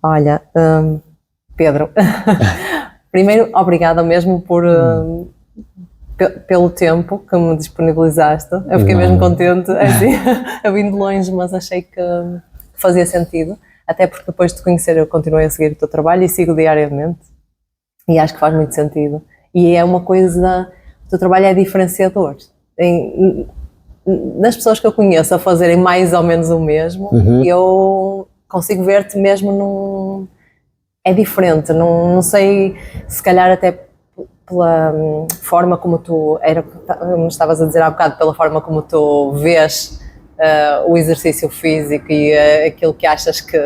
Olha, Pedro, primeiro, obrigada mesmo pelo tempo que me disponibilizaste. Eu fiquei mesmo contente, assim, eu vim de longe, mas achei que fazia sentido, até porque depois de te conhecer eu continuei a seguir o teu trabalho e sigo diariamente, e acho que faz muito sentido. E é uma coisa, o teu trabalho é diferenciador. Nas pessoas que eu conheço a fazerem mais ou menos o mesmo, eu consigo ver-te mesmo num... É diferente, não sei, se calhar até pela forma como tu, me estavas a dizer há bocado, pela forma como tu vês o exercício físico e aquilo que achas que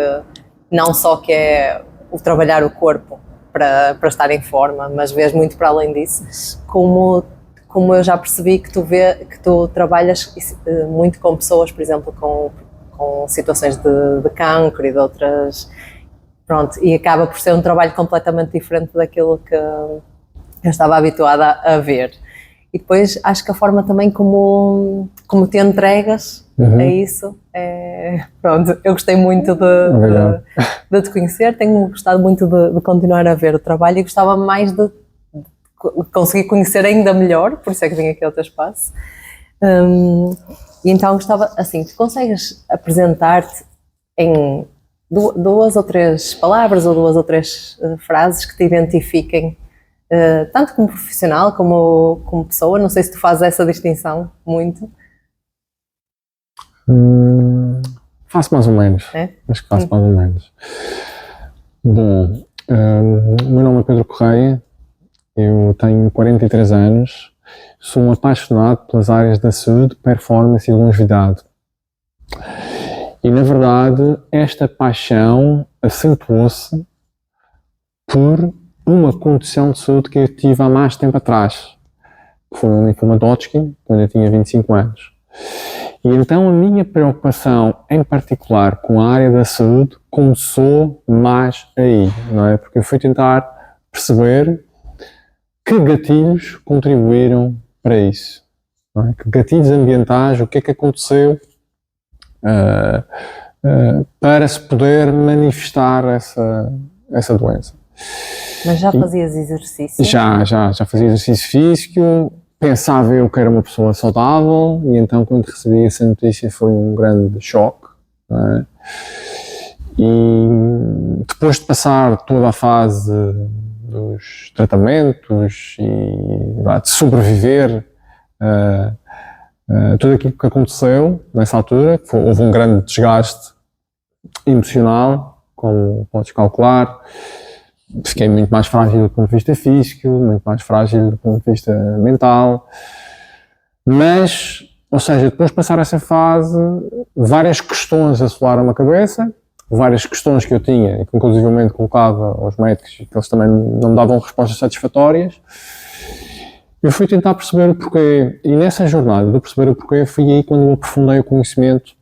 não só que é o trabalhar o corpo para estar em forma, mas vês muito para além disso, como eu já percebi que tu trabalhas muito com pessoas, por exemplo, com situações de cancro e de outras, pronto, e acaba por ser um trabalho completamente diferente daquilo que eu estava habituada a ver. E depois acho que a forma também como te entregas a isso, pronto, eu gostei muito de te conhecer, tenho gostado muito de continuar a ver o trabalho e gostava mais de conseguir conhecer ainda melhor, por isso é que vim aqui ao teu espaço. E então gostava, assim, tu consegues apresentar-te em duas ou três palavras ou duas ou três frases que te identifiquem, tanto como profissional como pessoa? Não sei se tu fazes essa distinção muito. Faço mais ou menos. Acho que faço mais ou menos. Bom, o meu nome é Pedro Correia, eu tenho 43 anos, sou um apaixonado pelas áreas da saúde, performance e longevidade. E, na verdade, esta paixão acentuou-se por uma condição de saúde que eu tive há mais tempo atrás, que foi um linfoma de Hodgkin, quando eu tinha 25 anos. E então a minha preocupação, em particular com a área da saúde, começou mais aí, não é? Porque eu fui tentar perceber que gatilhos contribuíram para isso, não é? Que gatilhos ambientais, o que é que aconteceu para se poder manifestar essa doença. Mas já fazias exercício? Já fazia exercício físico, pensava eu que era uma pessoa saudável e então quando recebi essa notícia foi um grande choque, não é? E depois de passar toda a fase dos tratamentos e de sobreviver tudo aquilo que aconteceu nessa altura, houve um grande desgaste emocional, como podes calcular. Fiquei muito mais frágil do ponto de vista físico, muito mais frágil do ponto de vista mental, mas, ou seja, depois de passar essa fase, várias questões assolaram a cabeça, várias questões que eu tinha e que inclusivamente colocava aos médicos e que eles também não me davam respostas satisfatórias. Eu fui tentar perceber o porquê, e nessa jornada de perceber o porquê foi aí quando eu aprofundei o conhecimento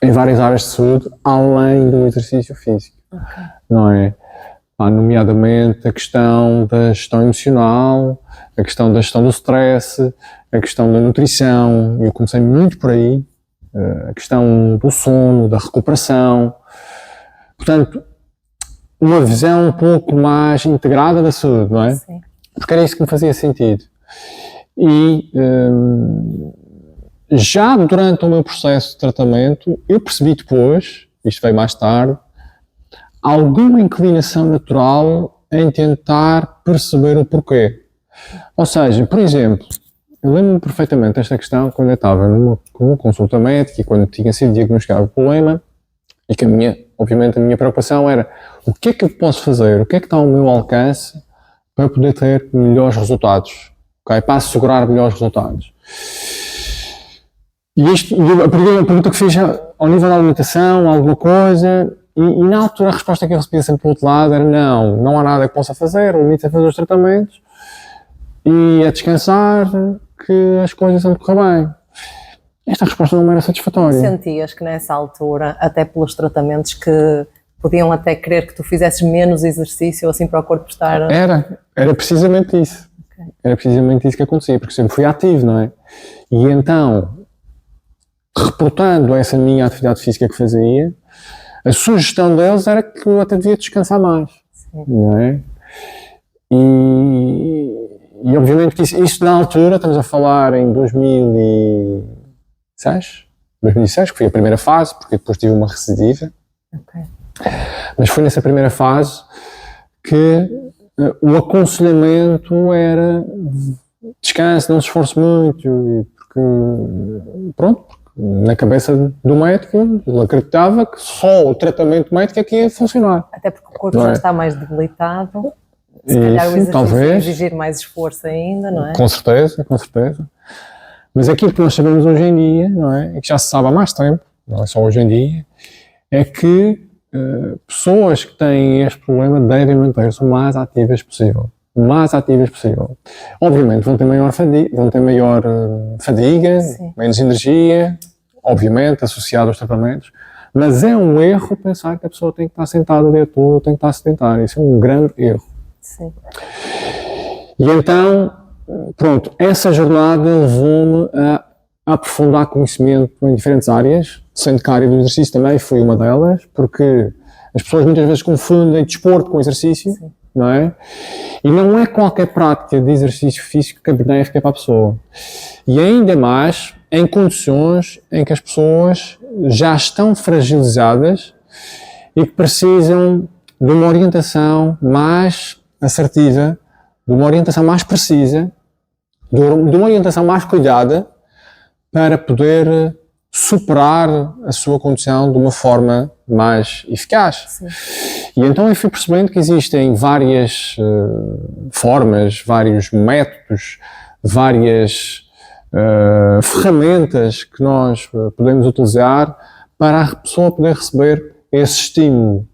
em várias áreas de saúde, além do exercício físico, não é? Nomeadamente a questão da gestão emocional, a questão da gestão do stress, a questão da nutrição, eu comecei muito por aí, a questão do sono, da recuperação, portanto, uma visão um pouco mais integrada da saúde, não é? Sim. Porque era isso que me fazia sentido. E já durante o meu processo de tratamento, eu percebi depois, isto veio mais tarde, alguma inclinação natural em tentar perceber o porquê. Ou seja, por exemplo, eu lembro-me perfeitamente desta questão quando eu estava numa consulta médica e quando tinha sido diagnosticado o problema e que obviamente a minha preocupação era o que é que eu posso fazer, o que é que está ao meu alcance para poder ter melhores resultados, okay? Para assegurar melhores resultados. E a primeira pergunta que fiz ao nível da alimentação, alguma coisa, e na altura a resposta que eu recebia sempre do outro lado era não há nada que possa fazer, o limite é fazer os tratamentos e é descansar que as coisas vão correr bem. Esta resposta não me era satisfatória. Sentias que nessa altura, até pelos tratamentos, que podiam até querer que tu fizesses menos exercício assim para o corpo estar... Era precisamente isso. Okay. Era precisamente isso que acontecia, porque sempre fui ativo, não é? E então, reportando essa minha atividade física que fazia, a sugestão deles era que eu até devia descansar mais, não é? E obviamente que isso na altura, estamos a falar em 2006, que foi a primeira fase, porque depois tive uma recidiva. Ok. Mas foi nessa primeira fase que o aconselhamento era descanse, não se esforce muito, porque na cabeça do médico ele acreditava que só o tratamento médico é que ia funcionar. Até porque o corpo já está mais debilitado, se calhar o exercício talvez, vai exigir mais esforço ainda, não é? Com certeza. Mas aquilo que nós sabemos hoje em dia, não é? E que já se sabe há mais tempo, não é só hoje em dia, é que pessoas que têm este problema devem manter-se o mais ativas possível. O mais ativas possível. Obviamente vão ter maior fadiga, menos energia, obviamente associado aos tratamentos, mas é um erro pensar que a pessoa tem que estar sentada o dia todo, tem que estar sedentária. Isso é um grande erro. Sim. E então, pronto, essa jornada levou-me a aprofundar conhecimento em diferentes áreas, sendo que a área do exercício também foi uma delas, porque as pessoas muitas vezes confundem desporto com exercício, não é? E não é qualquer prática de exercício físico que é benéfica para a pessoa. E ainda mais em condições em que as pessoas já estão fragilizadas e que precisam de uma orientação mais assertiva, de uma orientação mais precisa, de uma orientação mais cuidada, para poder superar a sua condição de uma forma mais eficaz. Sim. E então eu fui percebendo que existem várias formas, vários métodos, várias ferramentas que nós podemos utilizar para a pessoa poder receber esse estímulo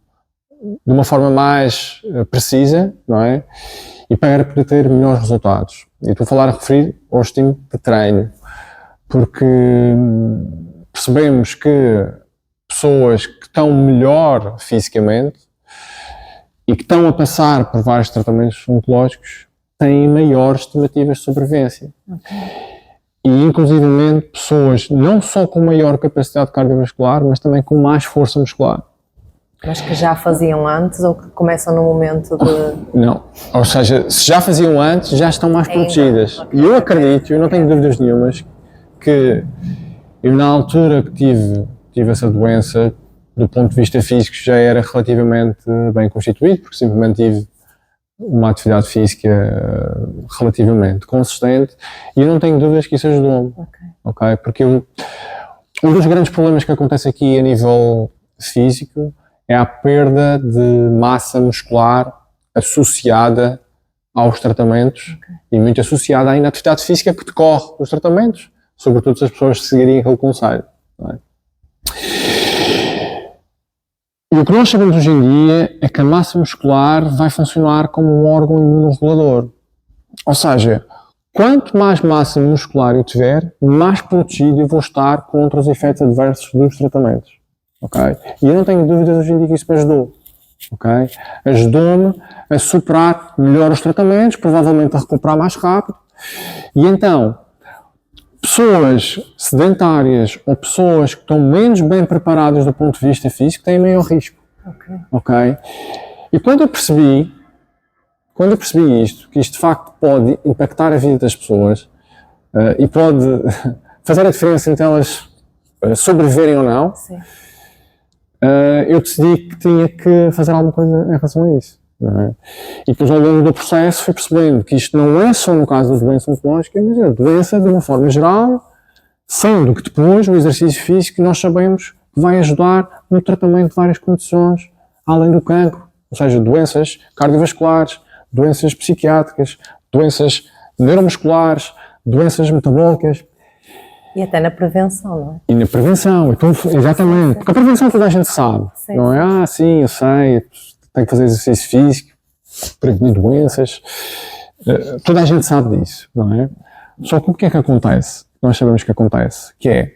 de uma forma mais precisa, não é? E para poder ter melhores resultados. E estou a referir ao estímulo de treino, porque percebemos que pessoas que estão melhor fisicamente e que estão a passar por vários tratamentos oncológicos têm maiores estimativas de sobrevivência. Okay. E inclusivamente pessoas não só com maior capacidade cardiovascular, mas também com mais força muscular. Mas que já faziam antes ou que começam no momento de... Não, ou seja, se já faziam antes, já estão mais protegidas. Okay. E eu acredito, eu não tenho dúvidas nenhumas, que eu na altura que tive essa doença, do ponto de vista físico, já era relativamente bem constituído, porque simplesmente tive uma atividade física relativamente consistente, e eu não tenho dúvidas que isso ajudou-me. Okay? Porque um dos grandes problemas que acontece aqui a nível físico é a perda de massa muscular associada aos tratamentos e muito associada ainda à atividade física que decorre dos tratamentos, sobretudo se as pessoas seguirem aquele conselho. Não é? E o que nós sabemos hoje em dia é que a massa muscular vai funcionar como um órgão imunorregulador. Ou seja, quanto mais massa muscular eu tiver, mais protegido eu vou estar contra os efeitos adversos dos tratamentos. Okay? E eu não tenho dúvidas hoje em dia que isso me ajudou. Okay? Ajudou-me a superar melhor os tratamentos, provavelmente a recuperar mais rápido. E então, pessoas sedentárias ou pessoas que estão menos bem preparadas do ponto de vista físico têm maior risco. Okay? E quando eu percebi isto, que isto de facto pode impactar a vida das pessoas e pode fazer a diferença entre elas sobreviverem ou não, eu decidi que tinha que fazer alguma coisa em relação a isso. Não é? E depois ao longo do processo fui percebendo que isto não é só no caso da doença oncológica, mas é a doença de uma forma geral, sendo que depois o exercício físico nós sabemos que vai ajudar no tratamento de várias condições, além do cancro, ou seja, doenças cardiovasculares, doenças psiquiátricas, doenças neuromusculares, doenças metabólicas. E até na prevenção, não é? E na prevenção, então, exatamente, porque a prevenção toda a gente sabe, não é? Sim, eu sei, tenho que fazer exercício físico, prevenir doenças, toda a gente sabe disso, não é? Só que o que é que acontece? Nós sabemos que acontece, que é,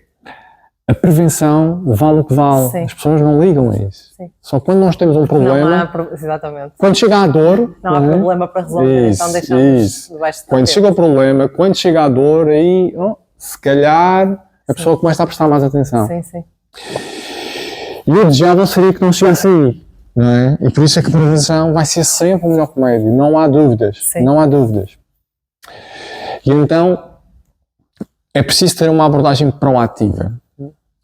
a prevenção vale o que vale, as pessoas não ligam a isso. Só quando nós temos um problema, exatamente. Quando chega a dor... Não há problema para resolver, então deixamos debaixo de quando chega o problema, quando chega a dor, aí, se calhar, a pessoa começa a prestar mais atenção. Sim. E o desejável seria que não chegasse aí, não é? E por isso é que a prevenção vai ser sempre o melhor remédio, não há dúvidas, Sim. não há dúvidas. E então é preciso ter uma abordagem proativa.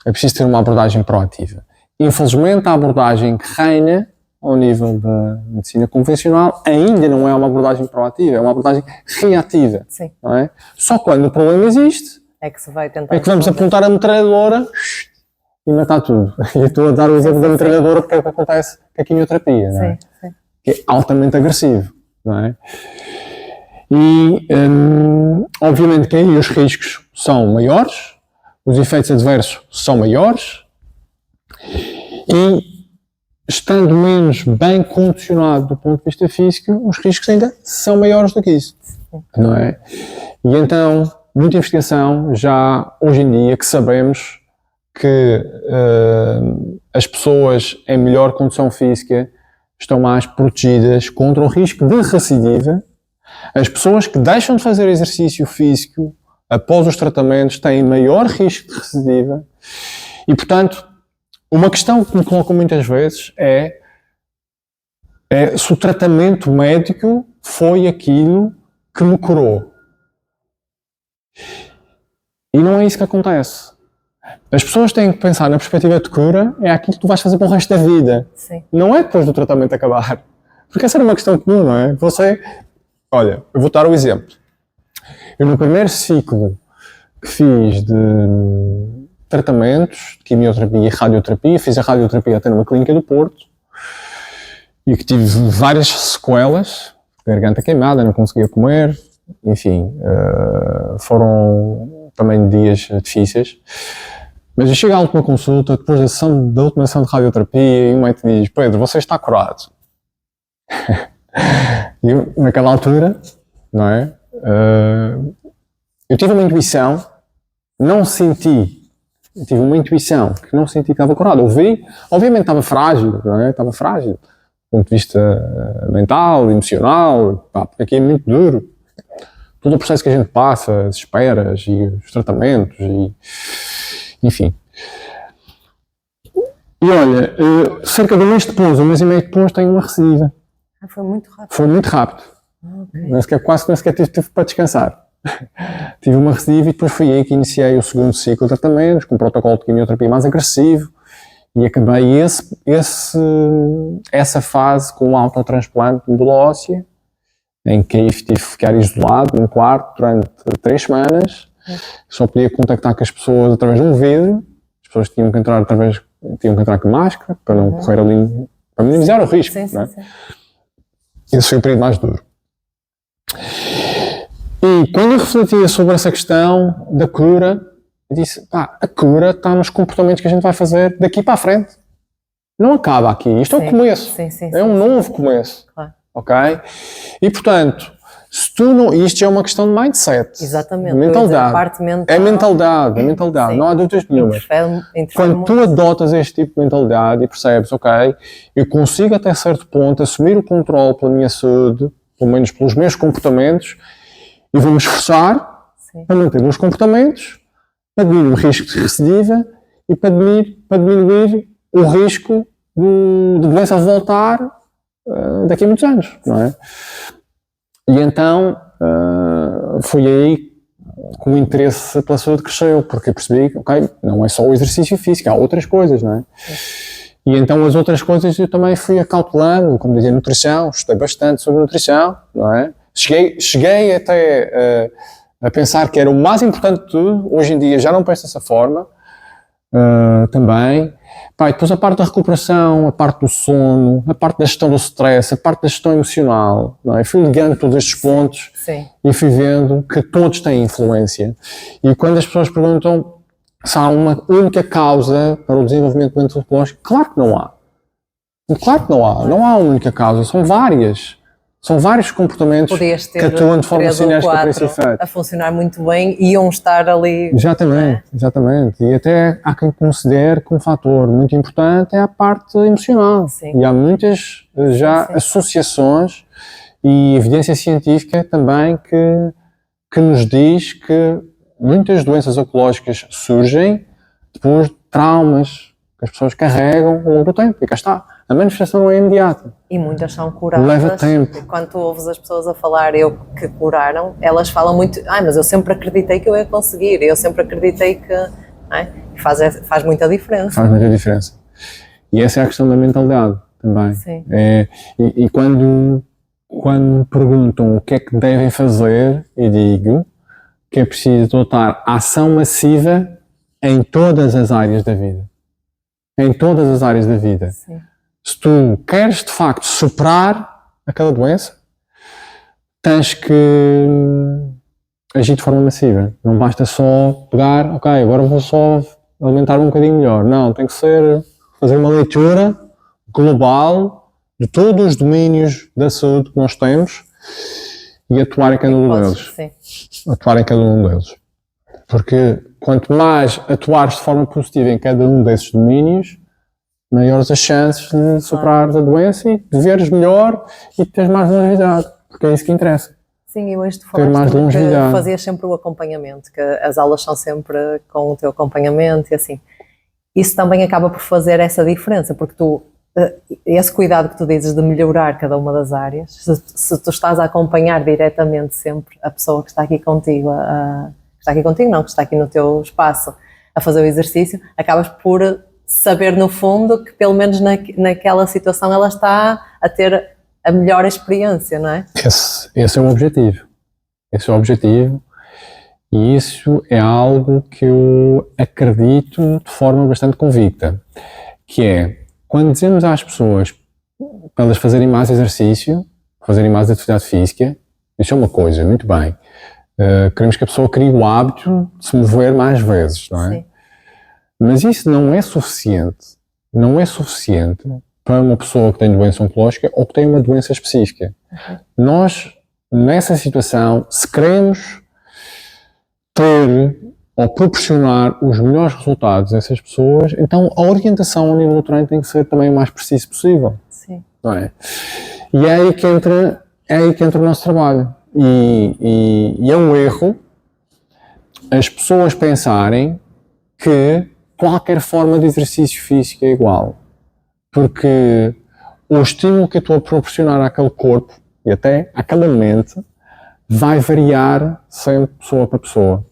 É preciso ter uma abordagem proativa. Infelizmente, a abordagem que reina ao nível da medicina convencional ainda não é uma abordagem proativa, é uma abordagem reativa. Sim. Não é? Só quando o problema existe É que se vai tentar. é que vamos resolver. apontar a metralhadora e matar tudo. E eu estou a dar o exemplo da metralhadora porque é o que acontece com a quimioterapia, não é? Sim. Que é altamente agressivo, não é? E, obviamente que aí os riscos são maiores, os efeitos adversos são maiores e, estando menos bem condicionado do ponto de vista físico, os riscos ainda são maiores do que isso, não é? E então, muita investigação já hoje em dia que sabemos que as pessoas em melhor condição física estão mais protegidas contra o risco de recidiva. As pessoas que deixam de fazer exercício físico após os tratamentos têm maior risco de recidiva e, portanto, uma questão que me colocam muitas vezes é se o tratamento médico foi aquilo que me curou. E não é isso que acontece. As pessoas têm que pensar na perspectiva de cura, é aquilo que tu vais fazer para o resto da vida. Sim. Não é depois do tratamento acabar. Porque essa era uma questão comum, não é? Olha, eu vou dar o exemplo. Eu no primeiro ciclo que fiz de tratamentos, de quimioterapia e radioterapia, fiz a radioterapia até numa clínica do Porto, e que tive várias sequelas, garganta queimada, não conseguia comer, enfim, foram também dias difíceis. Mas eu chego à última consulta, depois da última sessão de radioterapia, e o médico diz: Pedro, você está curado. E eu, naquela altura, não é? Eu tive uma intuição, não senti, eu tive uma intuição que não senti que estava curado. Ouvi, obviamente estava frágil, não é? Estava frágil, do ponto de vista mental, emocional, pá, porque aqui é muito duro. Todo o processo que a gente passa, as esperas e os tratamentos, e, enfim. E olha, cerca de um mês depois, um mês e meio depois, tenho uma recidiva. Foi muito rápido. Foi muito rápido. Okay. Nem sequer tive para descansar. Tive uma recidiva e depois foi aí que iniciei o segundo ciclo de tratamentos, com um protocolo de quimioterapia mais agressivo, e acabei essa fase com um autotransplante de medula óssea, em que aí tive que ficar isolado num quarto durante 3 semanas. Só podia contactar com as pessoas através de um vidro. As pessoas tinham que entrar com máscara para não correr ali, para minimizar o risco. Sim. Esse foi o período mais duro. E quando eu refletia sobre essa questão da cura, eu disse: a cura está nos comportamentos que a gente vai fazer daqui para a frente. Não acaba aqui. Isto é o começo. É um novo começo. Claro. Ok? E portanto, se tu não. Isto já é uma questão de mindset. Exatamente. Mentalidade. A parte mental. É mentalidade. Sim. Não há dúvidas nenhumas. Quando tu adotas este tipo de mentalidade e percebes: ok, eu consigo até certo ponto assumir o controle pela minha saúde, pelo menos pelos meus comportamentos, e vou-me esforçar para manter os comportamentos, para diminuir o risco de recidiva e para diminuir o risco de doença voltar daqui a muitos anos, não é? E então foi aí que o interesse pela saúde cresceu, porque eu percebi que, ok, não é só o exercício físico, há outras coisas, não é? E então as outras coisas eu também fui acautelando, como dizia, nutrição, estudei bastante sobre nutrição, não é? Cheguei até a pensar que era o mais importante de tudo. Hoje em dia já não penso dessa forma, também. E depois a parte da recuperação, a parte do sono, a parte da gestão do stress, a parte da gestão emocional, não é? Fui ligando todos estes pontos e fui vendo que todos têm influência. E quando as pessoas perguntam se há uma única causa para o desenvolvimento antropológico, claro que não há. Claro que não há. Não há uma única causa, são várias. São vários comportamentos que atuam de forma sinérgica para esse efeito. A funcionar muito bem e iam estar ali. Exatamente. E até há quem considere que um fator muito importante é a parte emocional. Sim. E há muitas associações e evidência científica também que nos diz que muitas doenças oncológicas surgem depois de traumas As pessoas carregam ao longo do tempo e cá está. A manifestação não é imediata. E muitas são curadas. Leva tempo. Quando tu ouves as pessoas a falar que curaram, elas falam muito, mas eu sempre acreditei que eu ia conseguir, eu sempre acreditei que... Não é? Faz muita diferença. Faz muita diferença. E essa é a questão da mentalidade também. Sim. E quando me perguntam o que é que devem fazer, eu digo que é preciso adotar ação massiva em todas as áreas da vida. Em todas as áreas da vida. Sim. Se tu queres de facto superar aquela doença, tens que agir de forma massiva. Não basta só pegar, ok, agora vou só alimentar-me um bocadinho melhor. Não, tem que ser fazer uma leitura global de todos os domínios da saúde que nós temos e atuar em cada um deles. Sim. Atuar em cada um deles. Porque quanto mais atuares de forma positiva em cada um desses domínios, maiores as chances de superar a doença e de viveres melhor e de teres mais longevidade, porque é isso que interessa. Sim, e hoje tu falaste que fazias sempre o acompanhamento, que as aulas são sempre com o teu acompanhamento e assim. Isso também acaba por fazer essa diferença, porque esse cuidado que tu dizes de melhorar cada uma das áreas, se tu estás a acompanhar diretamente sempre a pessoa que está aqui contigo, que está aqui no teu espaço a fazer o exercício, acabas por saber no fundo que pelo menos naquela situação ela está a ter a melhor experiência, não é? Esse é o objetivo. Esse é o objetivo e isso é algo que eu acredito de forma bastante convicta, que é, quando dizemos às pessoas para elas fazerem mais exercício, fazerem mais atividade física, isso é uma coisa, muito bem. Queremos que a pessoa crie o hábito de se mover mais vezes, não é? Sim. Mas isso não é suficiente. Não é suficiente para uma pessoa que tem doença oncológica ou que tem uma doença específica. Uhum. Nós, nessa situação, se queremos ter ou proporcionar os melhores resultados a essas pessoas, então a orientação ao nível do treino tem que ser também o mais preciso possível. Sim. Não é? E é aí que entra o nosso trabalho. E é um erro as pessoas pensarem que qualquer forma de exercício físico é igual. Porque o estímulo que eu estou a proporcionar àquele corpo e até àquela mente vai variar sempre pessoa para pessoa.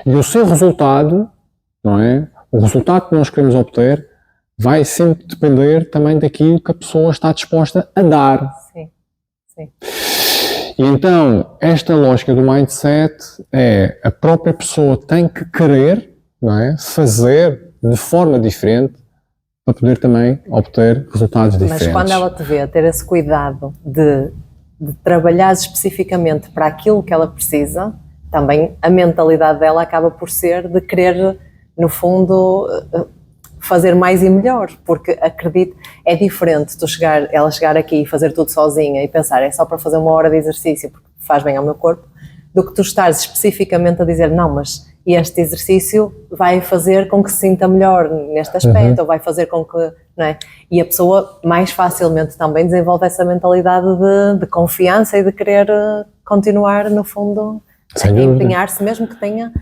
E o seu resultado, não é? O resultado que nós queremos obter vai sempre depender também daquilo que a pessoa está disposta a dar. Sim. Sim. E então, esta lógica do mindset é a própria pessoa tem que querer, não é? Fazer de forma diferente para poder também obter resultados diferentes. Mas quando ela te vê a ter esse cuidado de trabalhar especificamente para aquilo que ela precisa, também a mentalidade dela acaba por ser de querer, no fundo, fazer mais e melhor, porque acredito, é diferente ela chegar aqui e fazer tudo sozinha e pensar, é só para fazer 1 hora de exercício porque faz bem ao meu corpo, do que tu estares especificamente a dizer, não, mas este exercício vai fazer com que se sinta melhor neste aspecto, ou vai fazer com que, não é? E a pessoa mais facilmente também desenvolve essa mentalidade de confiança e de querer continuar, no fundo, a empenhar-se, mesmo que tenha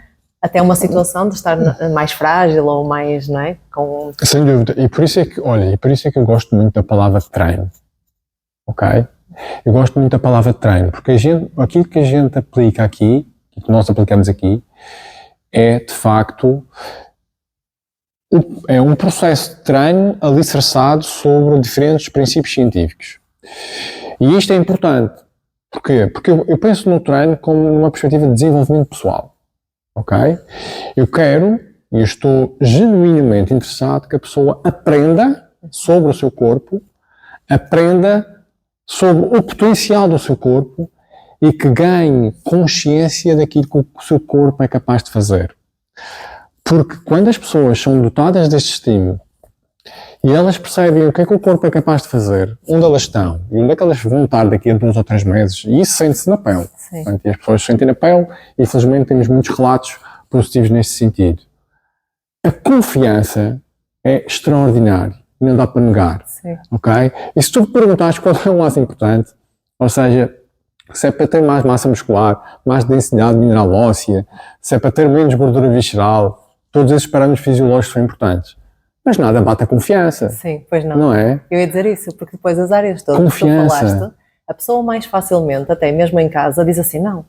até uma situação de estar mais frágil ou mais, não é? Sem dúvida. E por isso é que eu gosto muito da palavra treino. Ok? Eu gosto muito da palavra treino, porque aquilo que a gente aplica aqui, que nós aplicamos aqui, é de facto é um processo de treino alicerçado sobre diferentes princípios científicos. E isto é importante. Porquê? Porque eu penso no treino como numa perspectiva de desenvolvimento pessoal. Ok? Eu quero e eu estou genuinamente interessado que a pessoa aprenda sobre o seu corpo, aprenda sobre o potencial do seu corpo e que ganhe consciência daquilo que o seu corpo é capaz de fazer. Porque quando as pessoas são dotadas deste estímulo e elas percebem o que é que o corpo é capaz de fazer, onde elas estão e onde é que elas vão estar daqui a 2 ou 3 meses, e isso sente-se na pele. Portanto, e as pessoas sentem na pele e infelizmente temos muitos relatos positivos nesse sentido. A confiança é extraordinária, não dá para negar. Sim. Ok? E se tu me perguntares qual é o mais importante, ou seja, se é para ter mais massa muscular, mais densidade mineral óssea, se é para ter menos gordura visceral, todos esses parâmetros fisiológicos são importantes. mas nada bate a confiança. Sim, pois não. Não é? Eu ia dizer isso, porque depois as áreas todas Confiança. que tu falaste, a pessoa mais facilmente, até mesmo em casa, diz assim, não,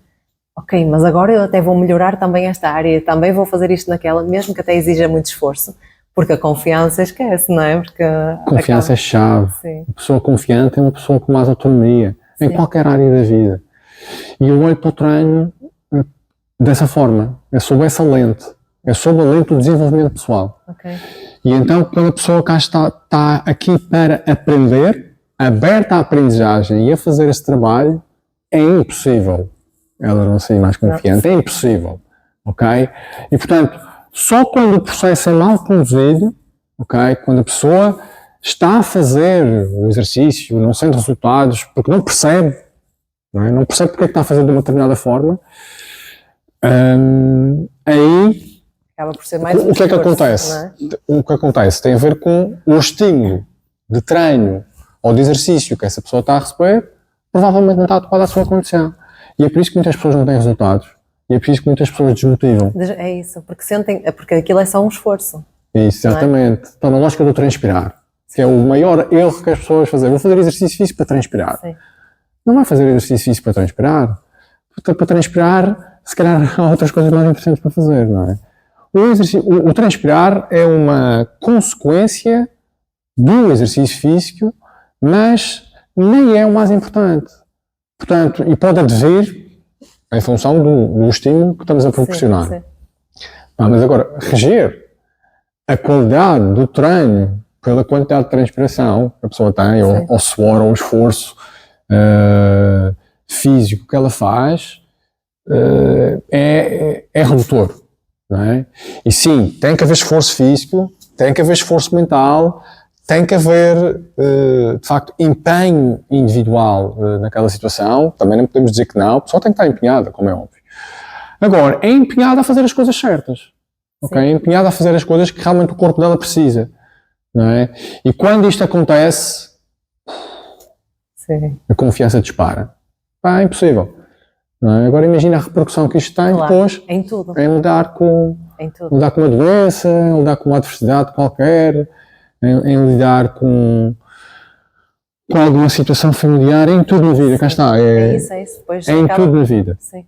ok, mas agora eu até vou melhorar também esta área, também vou fazer isto naquela, mesmo que até exija muito esforço, porque a confiança esquece, não é? Porque Confiança é chave. Sim. A pessoa confiante é uma pessoa com mais autonomia, em qualquer área da vida. E eu olho para o treino dessa forma, é sob essa lente, é sob a lente do desenvolvimento pessoal. Okay. E então, quando a pessoa cá está aqui para aprender, aberta à aprendizagem e a fazer esse trabalho, é impossível ela não ser mais confiante, é impossível, ok? E portanto, só quando o processo é mal conduzido, ok? Quando a pessoa está a fazer o exercício, não sente resultados, porque não percebe, não percebe porque é que está a fazer de uma determinada forma, aí acaba por ser mais o que é que acontece? É? O que acontece tem a ver com o estímulo de treino ou de exercício que essa pessoa está a receber, provavelmente não está adequado à sua condição. E é por isso que muitas pessoas não têm resultados. E é por isso que muitas pessoas desmotivam. É isso, porque sentem, porque aquilo é só um esforço. Isso, exatamente. Está na lógica do transpirar, que é o maior erro que as pessoas fazem. Vou fazer exercício físico para transpirar. Sim. Não vai fazer exercício físico para transpirar. Para transpirar, se calhar há outras coisas mais importantes para fazer, não é? O transpirar é uma consequência do exercício físico, mas nem é o mais importante. Portanto, e pode advir em função do estímulo que estamos a proporcionar. Sim, sim. Mas agora, reger a qualidade do treino pela quantidade de transpiração que a pessoa tem, ou suor, ou esforço físico que ela faz, é redutor. Não é? E sim, tem que haver esforço físico, tem que haver esforço mental, tem que haver, de facto, empenho individual naquela situação. Também não podemos dizer que não, a pessoa tem que estar empenhada, como é óbvio. Agora, é empenhada a fazer as coisas certas. Okay? É empenhada a fazer as coisas que realmente o corpo dela precisa. Não é? E quando isto acontece, a confiança dispara. É impossível. Não é? Agora imagina a repercussão que isto tem depois em tudo. Em lidar com uma doença, em lidar com uma adversidade qualquer, em lidar com alguma situação familiar, em tudo na vida. Cá está. É isso. Depois em tudo na vida. Sim.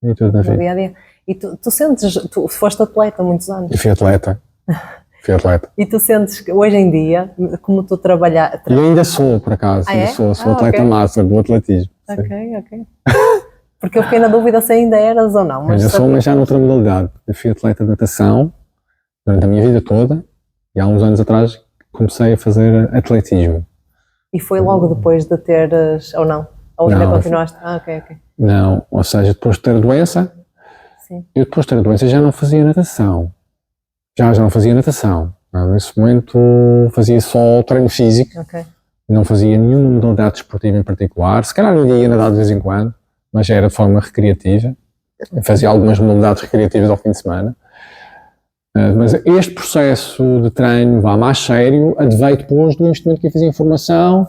Em tudo na vida. Dia a dia. E tu sentes, tu foste atleta há muitos anos. Eu fui atleta. E tu sentes que hoje em dia, como tu trabalhas... Eu ainda sou, por acaso. Sou atleta master do atletismo. Ok. Porque eu fiquei na dúvida se ainda eras ou não. Mas sou, mas já noutra modalidade. Eu fui atleta de natação durante a minha vida toda e há uns anos atrás comecei a fazer atletismo. E foi logo depois de teres, ou não? Ou ainda continuaste? Ok. Não, ou seja, depois de ter a doença, eu depois de ter a doença já não fazia natação. Já não fazia natação. Nesse momento fazia só treino físico. Não fazia nenhuma modalidade desportiva em particular. Se calhar ia nadar de vez em quando, mas já era de forma recreativa. Eu fazia algumas modalidades recreativas ao fim de semana. Mas este processo de treino vá mais sério adveio depois do investimento que eu fiz em formação.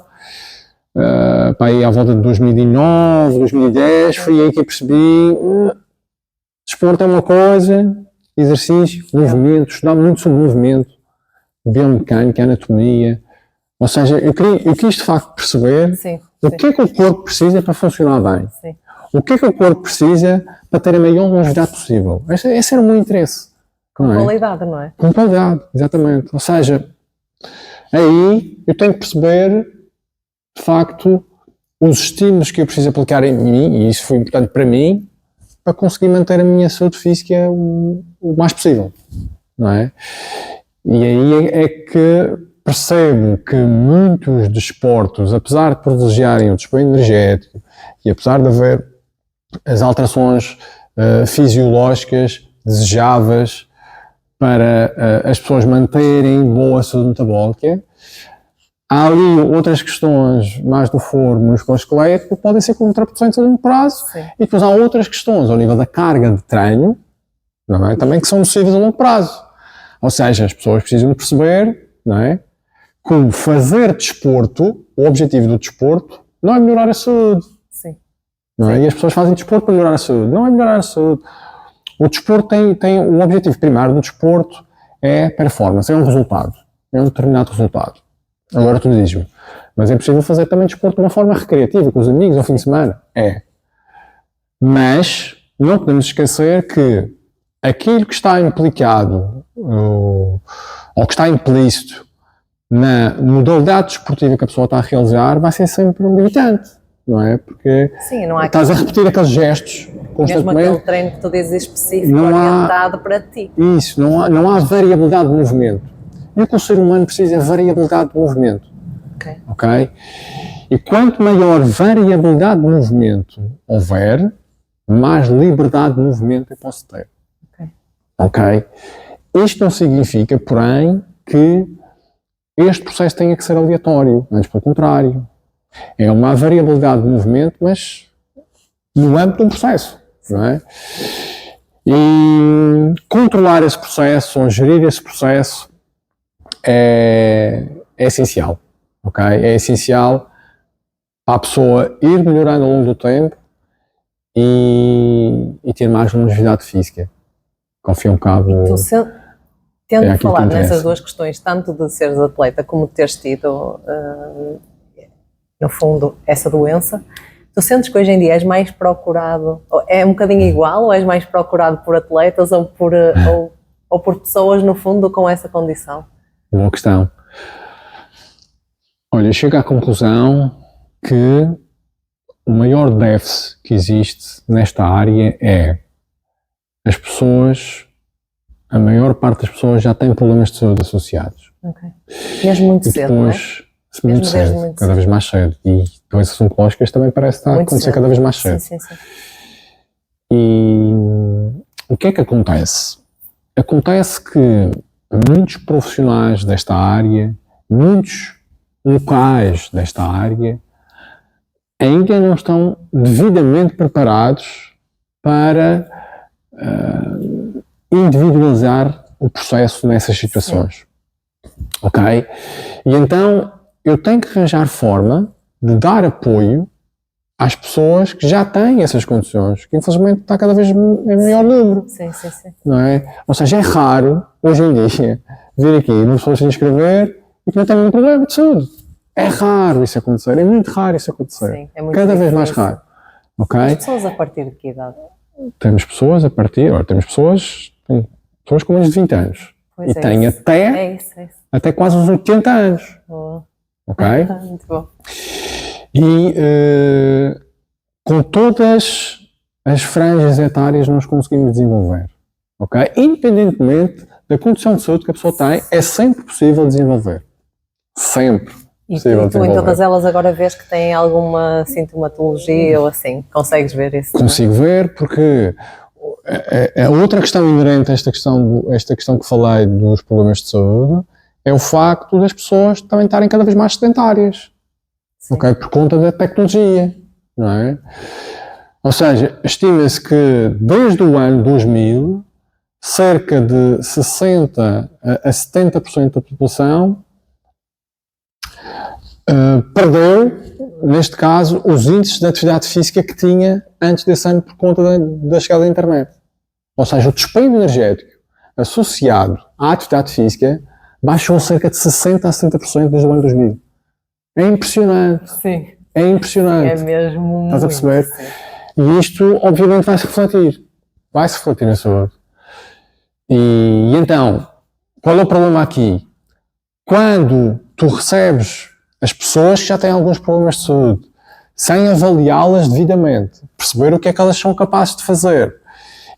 Aí à volta de 2009, 2010, foi aí que eu percebi desporto é uma coisa, exercício, movimento, estudar muito sobre movimento, biomecânica, anatomia. Ou seja, eu quis de facto perceber o que é que o corpo precisa para funcionar bem. O que é que o corpo precisa para ter a maior longevidade possível. Esse era o meu interesse. Com qualidade, não é? Com qualidade, exatamente. Ou seja, aí eu tenho que perceber, de facto, os estímulos que eu preciso aplicar em mim, e isso foi importante para mim, para conseguir manter a minha saúde física o mais possível. Não é? E aí é que percebo que muitos desportos, apesar de privilegiarem o desempenho energético e apesar de haver as alterações fisiológicas desejáveis para as pessoas manterem boa saúde metabólica, há ali outras questões mais do foro musculoesquelético que podem ser contraproducentes a longo prazo. E depois há outras questões ao nível da carga de treino, não é? Também que são nocivas a longo prazo. Ou seja, as pessoas precisam perceber, não é? Como fazer desporto, o objetivo do desporto não é melhorar a saúde. Não é? E as pessoas fazem desporto para melhorar a saúde. Não é melhorar a saúde. O desporto tem o objetivo primário do desporto é performance, é um resultado. é um determinado resultado. Agora tu dizes-me, mas é possível fazer também desporto de uma forma recreativa, com os amigos ao fim de semana? É. Mas não podemos esquecer que aquilo que está implicado ou que está implícito na modalidade desportiva que a pessoa está a realizar vai ser sempre limitante, não é? Porque sim, não há estás a repetir aqueles gestos constantemente. Mesmo aquele treino que tu dizes específico, orientado para ti. Isso, não há variabilidade de movimento. E o que o ser humano precisa é variabilidade de movimento. Ok? E quanto maior variabilidade de movimento houver, mais liberdade de movimento eu posso ter. Ok? Isto não significa, porém, que este processo tenha que ser aleatório. Antes, pelo contrário. É uma variabilidade de movimento, mas no âmbito de um processo. Não é? E controlar esse processo, ou gerir esse processo, é essencial. Ok? É essencial para a pessoa ir melhorando ao longo do tempo e ter mais longevidade física. Confia um bocado. Tendo falar nessas duas questões, tanto de seres atleta como de teres tido, no fundo, essa doença, tu sentes que hoje em dia és mais procurado, é um bocadinho igual, ou és mais procurado por atletas ou por pessoas, no fundo, com essa condição? Boa questão. Olha, eu chego à conclusão que o maior déficit que existe nesta área é as pessoas, a maior parte das pessoas já tem problemas de saúde associados. Ok. Mesmo muito cedo, não é? Muito cedo, cada vez mais cedo. E doenças oncológicas também parece estar a acontecer cada vez mais cedo. Sim. E o que é que acontece? Acontece que muitos profissionais desta área, muitos locais desta área, ainda não estão devidamente preparados para individualizar o processo nessas situações. Ok? E então eu tenho que arranjar forma de dar apoio às pessoas que já têm essas condições, que infelizmente está cada vez em maior número. Sim. Não é? Ou seja, é raro, hoje em dia, vir aqui uma pessoa se inscrever e que não tem nenhum problema de saúde. É raro isso acontecer, é muito raro isso acontecer. Sim, é muito cada vez mais raro. Ok? As pessoas a partir de que idade? Temos pessoas com menos de 20 anos. Pois e têm até quase uns 80 anos. Oh. Ok? Muito bom. E com todas as franjas etárias nós conseguimos desenvolver. Ok? Independentemente da condição de saúde que a pessoa tem, é sempre possível desenvolver. Sempre. E tu em todas elas agora vês que têm alguma sintomatologia ou assim? Consegues ver isso? Consigo ver, porque a outra questão inerente a esta questão que falei dos problemas de saúde é o facto das pessoas também estarem cada vez mais sedentárias. Okay? Por conta da tecnologia, não é? Ou seja, estima-se que desde o ano 2000 cerca de 60 a 70% da população perdeu, neste caso, os índices de atividade física que tinha antes desse ano por conta da chegada da internet. Ou seja, o dispêndio energético associado à atividade física baixou cerca de 60 a 70% desde o ano 2000. É impressionante. Sim. É impressionante. É mesmo. Estás a perceber? Sim. E isto, obviamente, vai-se refletir. Vai-se refletir na saúde. E então, qual é o problema aqui? Quando tu recebes as pessoas que já têm alguns problemas de saúde, sem avaliá-las devidamente, perceber o que é que elas são capazes de fazer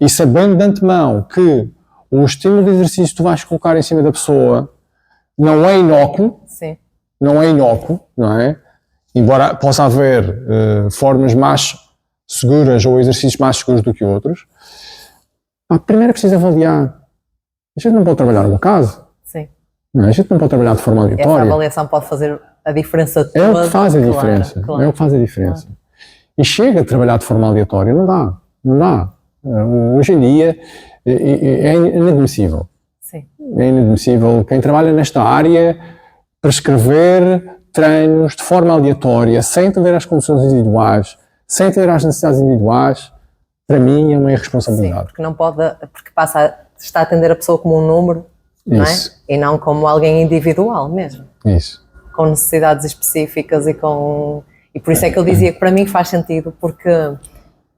e sabendo de antemão que o estímulo de exercício que tu vais colocar em cima da pessoa não é inócuo, sim. Não é? Embora possa haver formas mais seguras ou exercícios mais seguros do que outros, primeiro é preciso avaliar. A gente não pode trabalhar numa casa. Sim. A gente não pode trabalhar de forma aleatória. Essa avaliação pode fazer a diferença toda. É o que faz a diferença. Claro. É o que faz a diferença. Claro. E chega a trabalhar de forma aleatória, não dá. Hoje em dia é inadmissível. Sim. É inadmissível. Quem trabalha nesta área prescrever treinos de forma aleatória, sem atender às condições individuais, sem atender às necessidades individuais, para mim é uma irresponsabilidade. Sim, porque não pode, porque está a atender a pessoa como um número não é? Isso. E não como alguém individual mesmo, Isso. com necessidades específicas e por isso é que eu dizia que para mim faz sentido, porque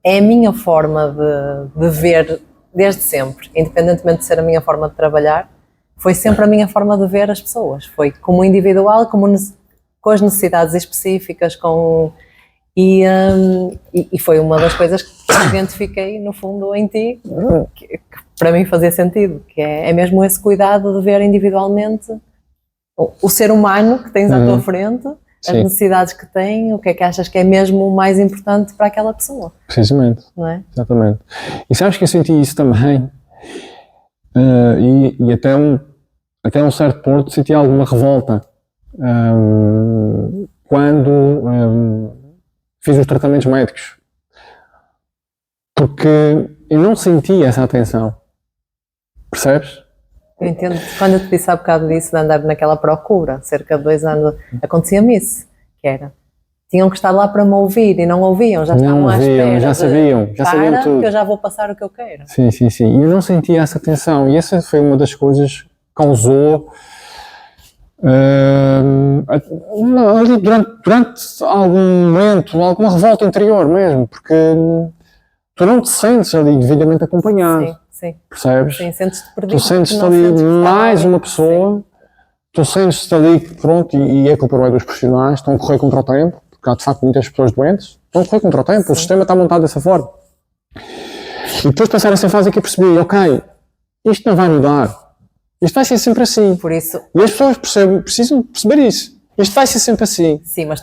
é a minha forma de ver desde sempre, independentemente de ser a minha forma de trabalhar, foi sempre a minha forma de ver as pessoas, foi como individual, com as necessidades específicas, e foi uma das coisas que identifiquei no fundo em ti, que para mim fazia sentido, que é mesmo esse cuidado de ver individualmente o ser humano que tens à tua frente, as Sim. necessidades que tem, o que é que achas que é mesmo o mais importante para aquela pessoa, Precisamente. não é? Exatamente. E sabes que eu senti isso também, e até um certo ponto senti alguma revolta quando fiz os tratamentos médicos, porque eu não senti essa atenção, percebes? Eu entendo, quando eu te disse há bocado disso, de andar naquela procura, cerca de 2 anos, acontecia-me isso, que era, tinham que estar lá para me ouvir e não ouviam, já estavam à espera. Já sabiam tudo. Que eu já vou passar o que eu quero. Sim, sim, sim. E eu não senti essa atenção. E essa foi uma das coisas que causou ali durante algum momento, alguma revolta interior mesmo, porque tu não te sentes ali devidamente acompanhado. Sim, sim. Percebes? Sim, sentes-te perdido. Tu sentes-te ali mais uma pessoa, tu sentes-te ali, pronto, e a culpa não é dos profissionais, estão a correr contra o tempo, porque há de facto muitas pessoas doentes, estão a correr contra o tempo, o sistema está montado dessa forma. E depois de passar essa fase aqui percebi, ok, isto não vai mudar, isto vai ser sempre assim. Por isso, e as pessoas precisam perceber isso, isto vai ser sempre assim. Sim, mas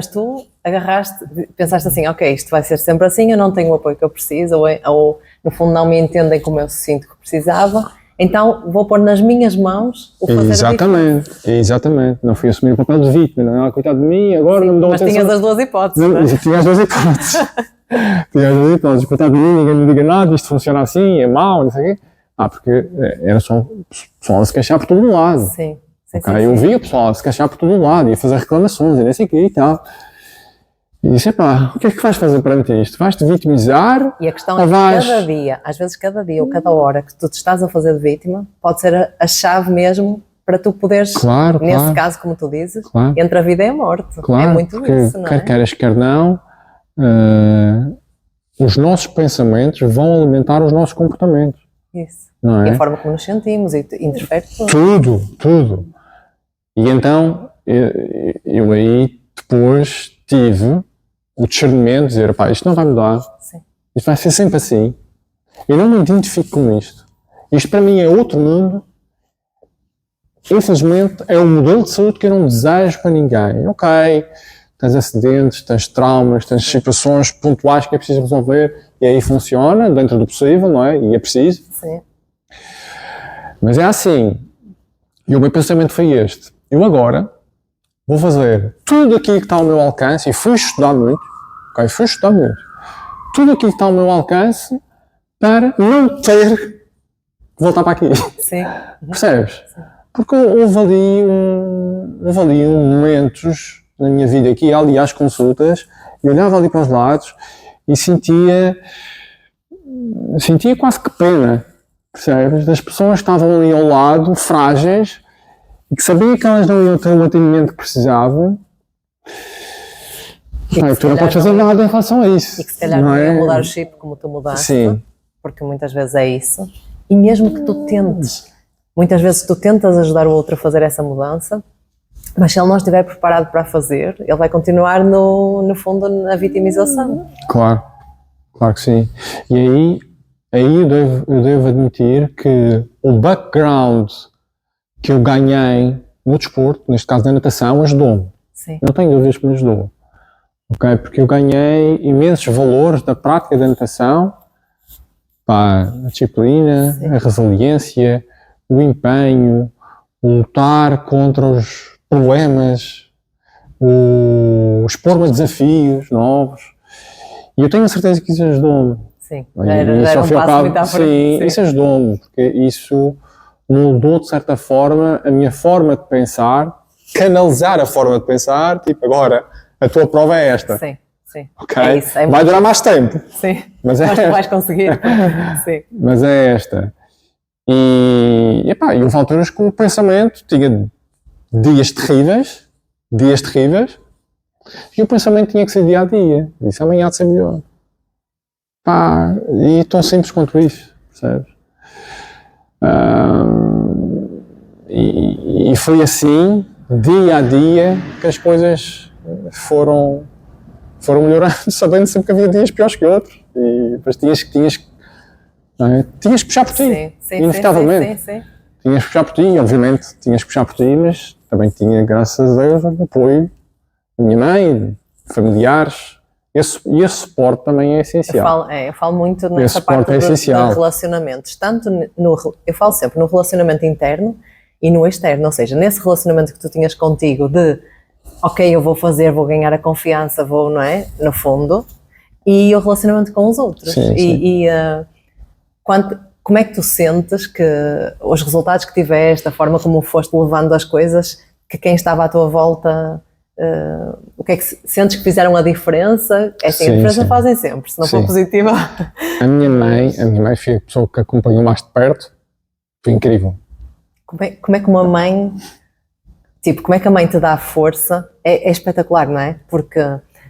tu agarraste, pensaste assim, ok, isto vai ser sempre assim, eu não tenho o apoio que eu preciso, ou no fundo não me entendem como eu sinto que precisava, então vou pôr nas minhas mãos o fazer Exatamente. Não fui assumir o papel de vítima, não é? Coitado de mim, agora não me dou atenção. Mas tinhas as duas hipóteses, não é? Tinha as duas hipóteses. Tinha as duas hipóteses. Coitado de mim, ninguém me diga nada, isto funciona assim, é mau, não sei o quê. Porque era só o pessoal a se queixar por todo o lado. Sim. Eu via o pessoal a se queixar por todo o lado, ia fazer reclamações, e nem sei o quê e tal. E disse, epá, o que é que vais fazer perante isto? Vais-te vitimizar? E a questão é que cada dia, às vezes cada dia ou cada hora que tu te estás a fazer de vítima, pode ser a chave mesmo para tu poderes, nesse caso, como tu dizes, entre a vida e a morte. É muito isso, não é? Quer queiras, quer não, os nossos pensamentos vão alimentar os nossos comportamentos. Isso. Não é? E a forma como nos sentimos, e interfere tudo. Tudo. E então, eu aí depois tive o discernimento de dizer, pá, isto não vai mudar, isto vai ser sempre assim, eu não me identifico com isto, isto para mim é outro mundo, infelizmente é um modelo de saúde que eu não desejo para ninguém. Ok, tens acidentes, tens traumas, tens situações pontuais que é preciso resolver, e aí funciona, dentro do possível, não é? E é preciso. Sim. Mas é assim, e o meu pensamento foi este, eu agora vou fazer tudo aquilo que está ao meu alcance, e fui estudar muito, tudo aquilo que está ao meu alcance para não ter que voltar para aqui. Sim. Percebes? Sim. Porque houve ali momentos na minha vida aqui, ali às consultas, e olhava ali para os lados e sentia quase que pena, percebes? Das pessoas que estavam ali ao lado, frágeis, e que sabia que elas não iam ter o atendimento que precisavam. Tu não podes fazer nada em relação a isso. E que se calhar não ia mudar o chip como tu mudaste. Sim. Porque muitas vezes é isso. E mesmo que tu tentes, muitas vezes tu tentas ajudar o outro a fazer essa mudança, mas se ele não estiver preparado para fazer, ele vai continuar no fundo na vitimização. Claro que sim. E aí eu devo admitir que o background que eu ganhei no desporto, neste caso na natação, ajudou-me. Sim. Não tenho dúvidas que me ajudou. Okay? Porque eu ganhei imensos valores da prática da natação, a disciplina, sim, a resiliência, o empenho, o lutar contra os problemas, o expor-me a desafios novos. E eu tenho a certeza que isso ajudou-me. Sim, era um passo muito à frente. Sim, isso ajudou-me, porque isso mudou de certa forma a minha forma de pensar, canalizar a forma de pensar, tipo, agora a tua prova é esta. Sim, sim. Okay? É isso, vai durar mais tempo. Sim, mas tu vais conseguir. Sim. Mas é esta. E houve alturas que o pensamento tinha dias terríveis, e o pensamento tinha que ser dia a dia. Disse, amanhã há de ser melhor. E tão simples quanto isso, percebes? E foi assim, dia a dia, que as coisas foram melhorando, sabendo sempre que havia dias piores que outros. E depois tinhas que puxar por ti, inevitavelmente. Sim. Tinhas que puxar por ti, obviamente, mas também tinha, graças a Deus, o apoio da minha mãe, familiares. E esse suporte também é essencial. Eu falo muito nessa parte de relacionamentos. Eu falo sempre no relacionamento interno e no externo. Ou seja, nesse relacionamento que tu tinhas contigo de ok, eu vou ganhar a confiança, não é? No fundo. E o relacionamento com os outros. Sim. Como é que tu sentes que os resultados que tiveste, a forma como foste levando as coisas, que quem estava à tua volta... o que é que sentes que fizeram a diferença? A diferença fazem sempre, se não for positiva. A minha mãe foi a pessoa que acompanhou mais de perto, foi incrível. Como é que uma mãe, como é que a mãe te dá a força? É espetacular, não é? Porque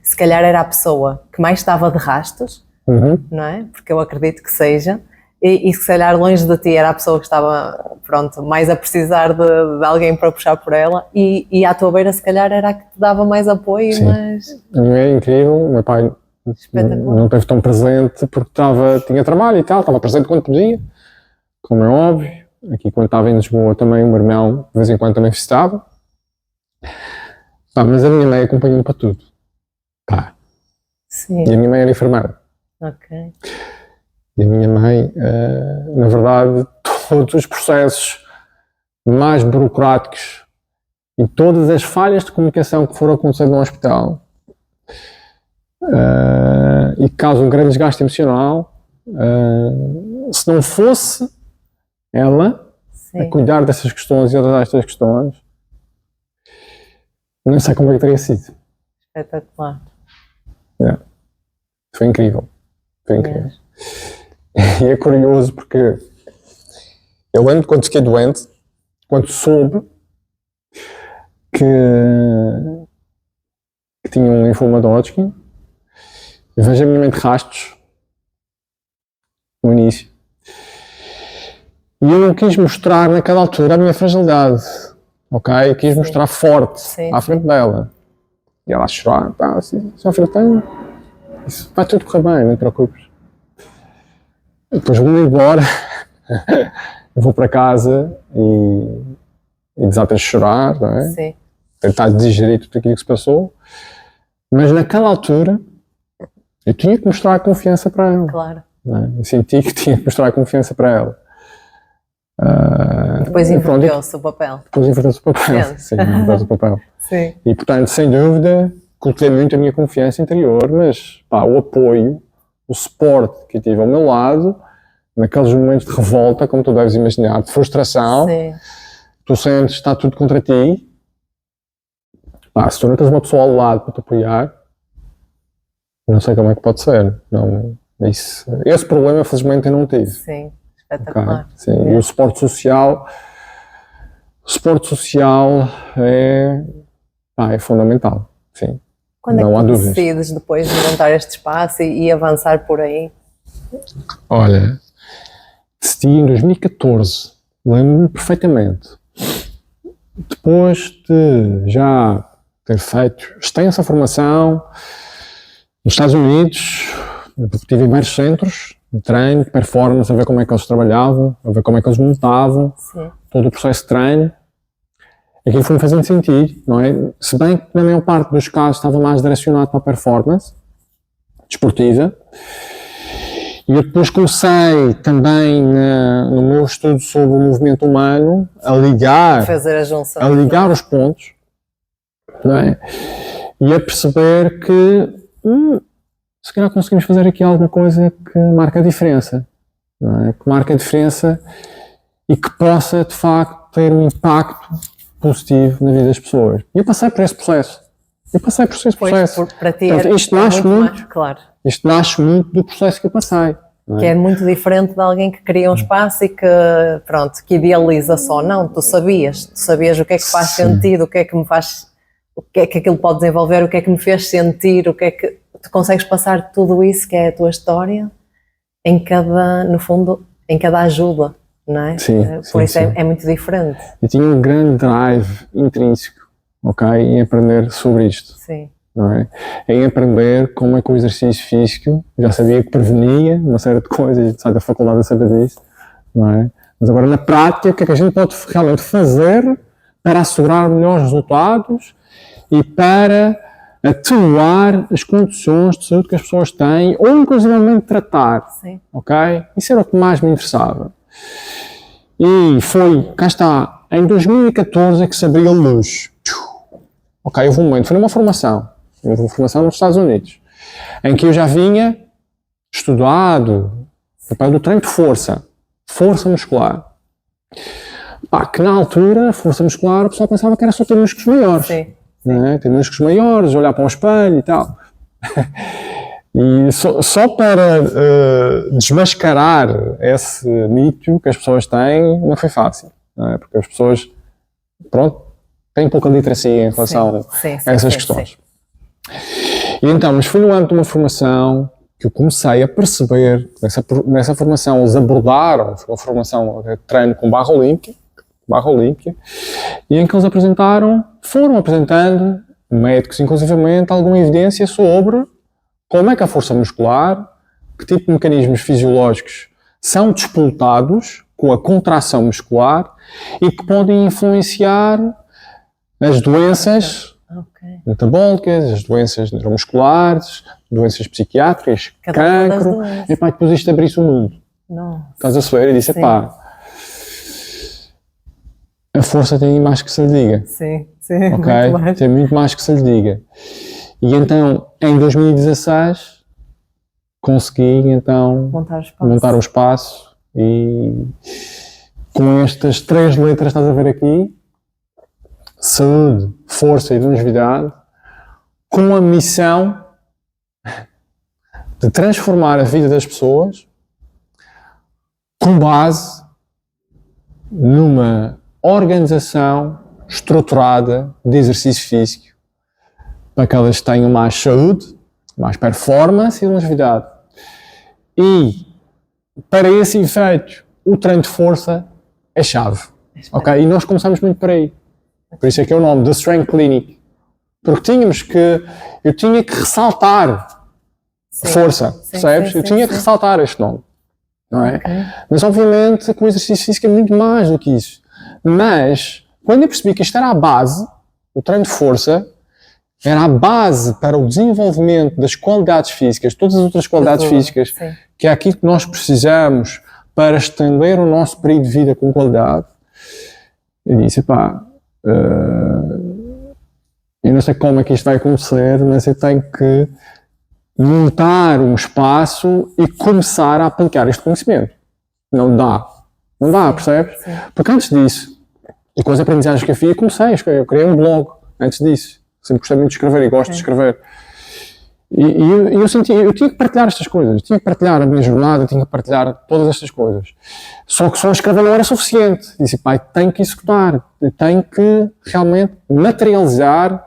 se calhar era a pessoa que mais estava de rastos, não é? Porque eu acredito que seja. E se calhar longe de ti era a pessoa que estava, mais a precisar de alguém para puxar por ela, e à tua beira se calhar era a que te dava mais apoio. Sim. Mas... A minha é incrível, o meu pai não esteve tão presente porque tinha trabalho e tal, estava presente quando podia, como é óbvio. Aqui quando estava em Lisboa também o meu irmão de vez em quando também visitava. Mas a minha mãe acompanhou-me para tudo. Sim. E a minha mãe era enfermeira. Ok. E a minha mãe, na verdade, todos os processos mais burocráticos e todas as falhas de comunicação que foram acontecendo no hospital e que causam um grande desgaste emocional, se não fosse ela a cuidar dessas questões e a estas questões, não sei como é que teria sido. Espetacular. Foi incrível. E é curioso porque eu lembro quando fiquei doente, quando soube que tinha um linfoma de Hodgkin, eu vejo a minha mãe de rastos no início. E eu não quis mostrar naquela altura a minha fragilidade, ok? Eu quis mostrar forte à frente dela. E ela a chorar, assim, só filho, isso vai tudo correr bem, não te preocupes. E depois vou-me embora, eu vou para casa e desato a chorar, não é? Sim. Tentar digerir tudo aquilo que se passou, mas naquela altura eu tinha que mostrar a confiança para ela. Claro. Não é? Eu senti que tinha que mostrar a confiança para ela. Depois inverteu-se o papel. Sim, o papel. Sim. E portanto, sem dúvida, cultivei muito a minha confiança interior, mas o apoio, o suporte que eu tive ao meu lado, naqueles momentos de revolta, como tu deves imaginar, de frustração, tu sentes que está tudo contra ti, se tu não tens uma pessoa ao lado para te apoiar, não sei como é que pode ser. Esse problema, felizmente, eu não tive. Sim, espetacular. Okay? Sim. E o suporte social é fundamental, sim. Quando não é que tu decides depois de montar este espaço e avançar por aí? Olha, decidi em 2014, lembro-me perfeitamente. Depois de já ter feito extensa formação nos Estados Unidos, tive em vários centros de treino, de performance, a ver como é que eles trabalhavam, a ver como é que eles montavam, todo o processo de treino. Aquilo foi-me fazendo sentido, não é? Se bem que na maior parte dos casos estava mais direcionado para a performance desportiva. E eu depois comecei também no meu estudo sobre o movimento humano a ligar os pontos, não é? E a perceber que se calhar conseguimos fazer aqui alguma coisa que marca a diferença, não é? Que marca a diferença e que possa de facto ter um impacto positivo na vida das pessoas. E eu passei por esse processo. Para ti, portanto, isto nasce muito do processo que eu passei. não é? Que é muito diferente de alguém que cria um espaço e que, pronto, que idealiza só. Não, tu sabias o que é que faz sentido, o que é que me faz, o que é que aquilo pode desenvolver, o que é que me fez sentir, o que é que tu consegues passar tudo isso que é a tua história em cada, no fundo, em cada ajuda, não é? Sim, Por isso sim. é muito diferente. Eu tinha um grande drive intrínseco, ok, em aprender sobre isto. Sim. Não é? Em aprender como é que o exercício físico, já sabia que prevenia uma série de coisas, sai da faculdade a saber disso, não é? Mas agora na prática, o que é que a gente pode realmente fazer para assegurar melhores resultados e para atenuar as condições de saúde que as pessoas têm, ou inclusivamente tratar, Sim. ok? Isso era o que mais me interessava. E foi, cá está, em 2014 é que se abriu a luz. Ok, houve um momento, foi numa formação nos Estados Unidos, em que eu já vinha estudado o papel do treino de força muscular. Que na altura, força muscular, o pessoal pensava que era só ter músculos maiores. Sim. Né? Ter músculos maiores, olhar para um espelho e tal. E só para desmascarar esse mito que as pessoas têm, não foi fácil. Não é? Porque as pessoas, pronto, têm pouca literacia em relação a essas questões. E então, mas foi no âmbito de uma formação que eu comecei a perceber, nessa formação eles abordaram, foi uma formação de treino com barra olímpica, e em que eles foram apresentando, médicos inclusivamente, alguma evidência sobre como é que a força muscular, que tipo de mecanismos fisiológicos são disputados com a contração muscular e que podem influenciar as doenças metabólicas, as doenças neuromusculares, doenças psiquiátricas, cancro. E depois isto abriu-se o mundo. Estás a saber? E disse, a força tem mais que se lhe diga. Sim, okay? Muito mais. Tem muito mais que se lhe diga. E então, em 2016, consegui então montar o espaço e com estas 3 letras, estás a ver aqui, saúde, força e longevidade, com a missão de transformar a vida das pessoas com base numa organização estruturada de exercício físico para que elas tenham mais saúde, mais performance e longevidade. E para esse efeito, o treino de força é chave. Okay? E nós começamos muito por aí. Por isso é que é o nome, The Strength Clinic. Porque eu tinha que ressaltar força, percebes? Eu tinha que ressaltar este nome, não é? Mas obviamente com o exercício físico é muito mais do que isso. Mas, quando eu percebi que isto era a base, o treino de força, era a base para o desenvolvimento das qualidades físicas, todas as outras qualidades físicas, que é aquilo que nós precisamos para estender o nosso período de vida com qualidade, eu disse, eu não sei como é que isto vai acontecer, mas eu tenho que montar um espaço e começar a aplicar este conhecimento. Não dá, percebes? Porque antes disso, e com as aprendizagens que eu fiz, eu criei um blog antes disso. Sempre gostei muito de escrever e gosto de escrever. E eu tinha que partilhar estas coisas, tinha que partilhar a minha jornada, tinha que partilhar todas estas coisas. Só que só escrever não era suficiente. Disse, tenho que executar, tenho que realmente materializar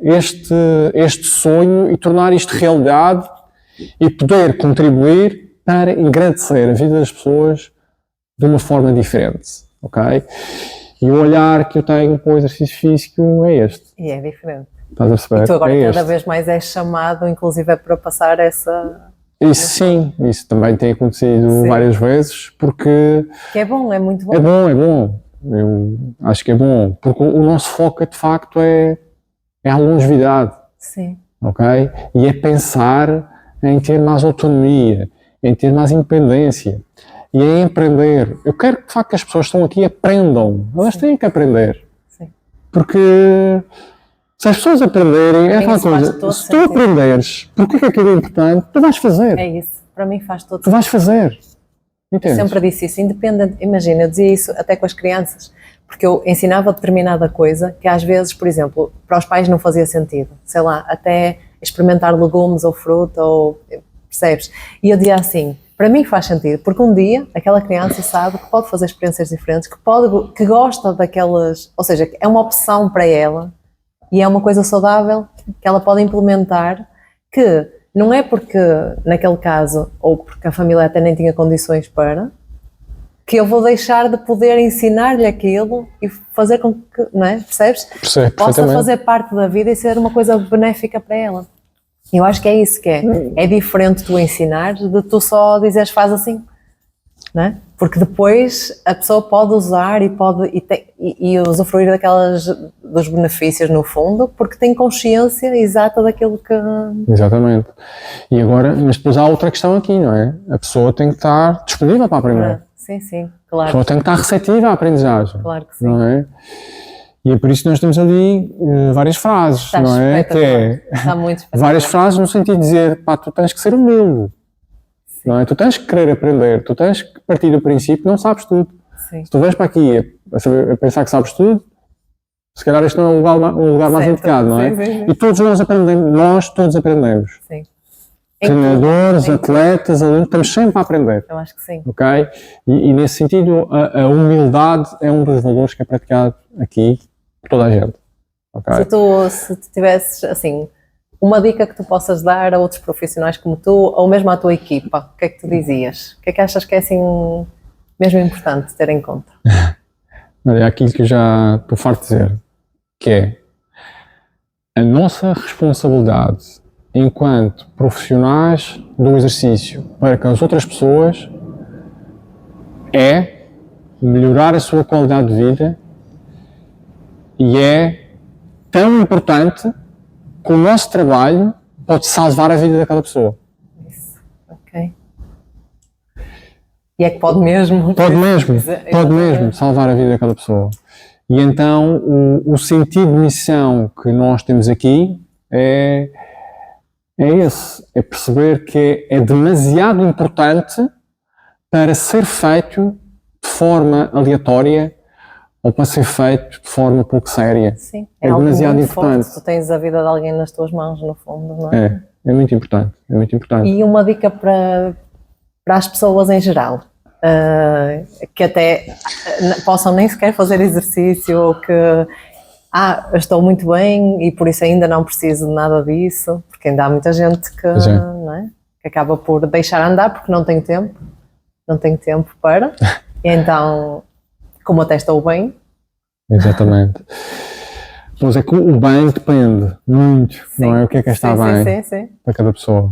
este sonho e tornar isto realidade e poder contribuir para engrandecer a vida das pessoas de uma forma diferente, ok? E o olhar que eu tenho para o exercício físico é este. E é diferente. Estás a perceber? E tu agora cada vez mais és chamado, inclusive, para passar essa... Isso sim, isso também tem acontecido várias vezes, porque... Que é bom, é muito bom. É bom. Eu acho que é bom, porque o nosso foco, de facto, é a longevidade. Sim. Ok? E é pensar em ter mais autonomia, em ter mais independência e em empreender. Eu quero que, de facto, as pessoas que estão aqui aprendam. Elas têm que aprender. Sim. Porque se as pessoas aprenderem, é aquela coisa. Se tu aprenderes, porque é que aquilo é importante, tu vais fazer. É isso. Para mim faz todo sentido. Tu vais fazer. Entendes? Eu sempre disse isso, independente. Imagina, eu dizia isso até com as crianças, porque eu ensinava determinada coisa que às vezes, por exemplo, para os pais não fazia sentido. Sei lá, até experimentar legumes ou fruta, ou percebes? E eu dizia assim, Para mim faz sentido, porque um dia aquela criança sabe que pode fazer experiências diferentes, que gosta daquelas, ou seja, é uma opção para ela e é uma coisa saudável que ela pode implementar, que não é porque, naquele caso, ou porque a família até nem tinha condições para, que eu vou deixar de poder ensinar-lhe aquilo e fazer com que, não é? Percebes? Possa fazer parte da vida e ser uma coisa benéfica para ela. Eu acho que é isso que é. É diferente tu ensinar de tu só dizeres faz assim, não é? Porque depois a pessoa pode usar e usufruir dos benefícios no fundo, porque tem consciência exata daquilo que... Exatamente. E agora, mas depois há outra questão aqui, não é? A pessoa tem que estar disponível para aprender. Sim, claro. A pessoa tem que estar receptiva à aprendizagem. Claro que sim. Não é? E é por isso que nós temos ali várias frases, não é? Está muito espetacular. Várias frases no sentido de dizer, pá, tu tens que ser humilde, não é? Tu tens que querer aprender, tu tens que partir do princípio que não sabes tudo. Sim. Se tu vens para aqui a pensar que sabes tudo, se calhar este não é o lugar mais indicado, não é? Sim. E todos nós todos aprendemos. Sim. Treinadores, atletas, alunos, estamos sempre a aprender. Eu acho que sim. Ok? E nesse sentido, a humildade é um dos valores que é praticado aqui por toda a gente. Okay? Se tu tivesses, assim, uma dica que tu possas dar a outros profissionais como tu, ou mesmo à tua equipa, o que é que tu dizias? O que é que achas que é, assim, mesmo importante ter em conta? É aquilo que eu já estou farto de dizer, que é a nossa responsabilidade enquanto profissionais do exercício para com as outras pessoas é melhorar a sua qualidade de vida e é tão importante que o nosso trabalho pode salvar a vida daquela pessoa. Isso, ok. E é que pode mesmo. Pode mesmo salvar a vida daquela pessoa. E então o sentido de missão que nós temos aqui é esse, é perceber que é demasiado importante para ser feito de forma aleatória ou para ser feito de forma pouco séria. Sim, é demasiado importante. Forte. Tu tens a vida de alguém nas tuas mãos, no fundo, não é? É muito importante, é muito importante. E uma dica para as pessoas em geral, que até possam nem sequer fazer exercício ou que eu estou muito bem e por isso ainda não preciso de nada disso, porque ainda há muita gente que, não é? Que acaba por deixar andar porque não tem tempo para, e então, como até estou bem. Exatamente. Pois é que o bem depende muito, sim, não é? O que é estar bem sim. para cada pessoa.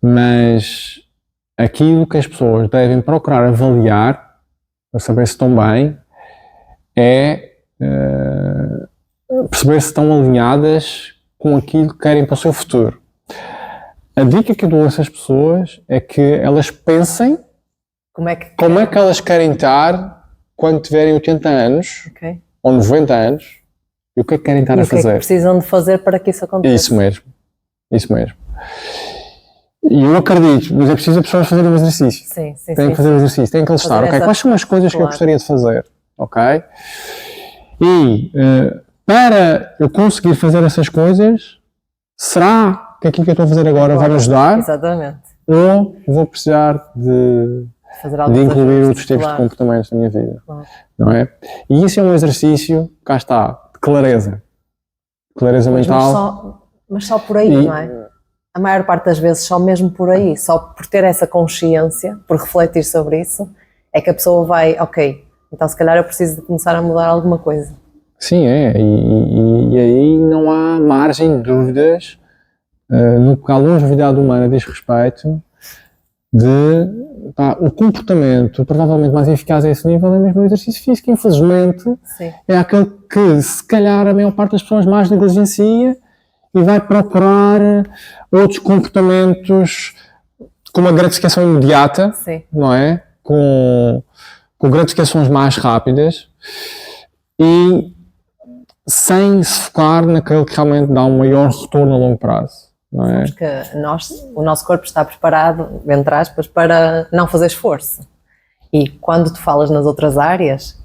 Mas aquilo que as pessoas devem procurar avaliar para saber se estão bem é perceber se estão alinhadas com aquilo que querem para o seu futuro. A dica que eu dou a essas pessoas é que elas pensem como é que elas querem estar quando tiverem 80 anos, ou 90 anos, e o que é que querem estar a fazer. O que é que precisam de fazer para que isso aconteça. Isso mesmo. E eu acredito, mas é preciso as pessoas fazerem um exercício. Sim. Têm que fazer o exercício, têm que listar, ok, quais são as coisas que eu gostaria de fazer, ok? E para eu conseguir fazer essas coisas, será que aquilo que eu estou a fazer agora vai me ajudar? Exatamente. Ou vou precisar de incluir outros tipos de comportamentos na minha vida? Não é? E isso é um exercício, cá está, de clareza. Clareza mental. Mas só por aí, não é? A maior parte das vezes, só mesmo por aí, só por ter essa consciência, por refletir sobre isso, é que a pessoa vai, ok, então se calhar eu preciso de começar a mudar alguma coisa. Sim, e aí não há margem de dúvidas no que a longevidade humana diz respeito o comportamento provavelmente mais eficaz a esse nível é mesmo o exercício físico. Infelizmente, sim, é aquele que se calhar a maior parte das pessoas mais negligencia e vai procurar outros comportamentos com uma gratificação imediata, sim, não é? Com gratificações mais rápidas e sem se focar naquele que realmente dá um maior retorno a longo prazo. Não é? Porque o nosso corpo está preparado, entre aspas, para não fazer esforço. E quando tu falas nas outras áreas,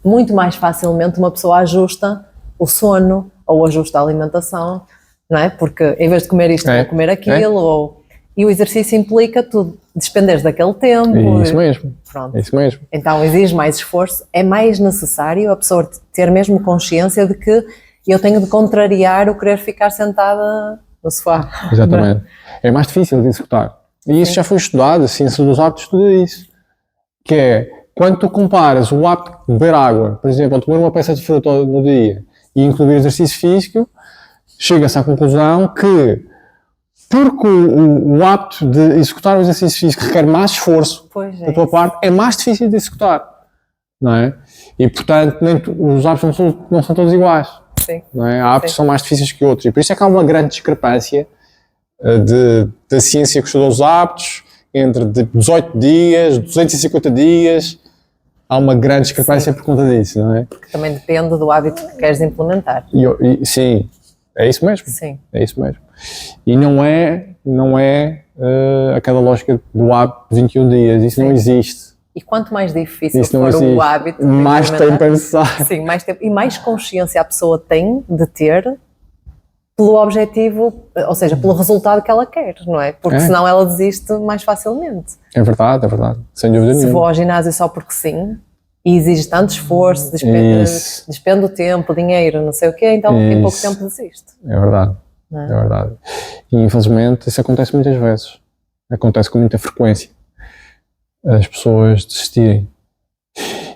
muito mais facilmente uma pessoa ajusta o sono ou ajusta a alimentação, não é? Porque em vez de comer isto, vou comer aquilo. E o exercício implica tu despenderes daquele tempo. Isso mesmo. Pronto. Isso mesmo. Então exige mais esforço, é mais necessário a pessoa ter mesmo consciência de que eu tenho de contrariar o querer ficar sentada no sofá. Exatamente. É mais difícil de executar. E isso já foi estudado, a ciência dos hábitos estuda isso. Que é, quando tu comparas o hábito de beber água, por exemplo, ou comer uma peça de fruta no dia e incluir exercício físico, chega-se à conclusão que, porque o hábito de executar o exercício físico requer mais esforço da tua parte, é mais difícil de executar, não é? E, portanto, os hábitos não são todos iguais. Sim. Não é? Há hábitos que são mais difíceis que outros. E por isso é que há uma grande discrepância da ciência que estuda os hábitos entre 18 dias, 250 dias. Há uma grande discrepância por conta disso, não é? Porque também depende do hábito que queres implementar. Sim, é isso mesmo. Sim. É isso mesmo. E não é aquela lógica do hábito de 21 dias. Isso não existe. E quanto mais difícil Isso for o hábito, mais tempo é necessário. Sim, mais tempo. E mais consciência a pessoa tem de ter pelo objetivo, ou seja, pelo resultado que ela quer, não é? Porque senão ela desiste mais facilmente. É verdade, sem dúvida nenhuma. Se vou ao ginásio só porque sim, e exige tanto esforço, despende o tempo, dinheiro, não sei o quê, então em pouco tempo desiste. É verdade, é verdade. E infelizmente isso acontece muitas vezes. Acontece com muita frequência. As pessoas desistirem.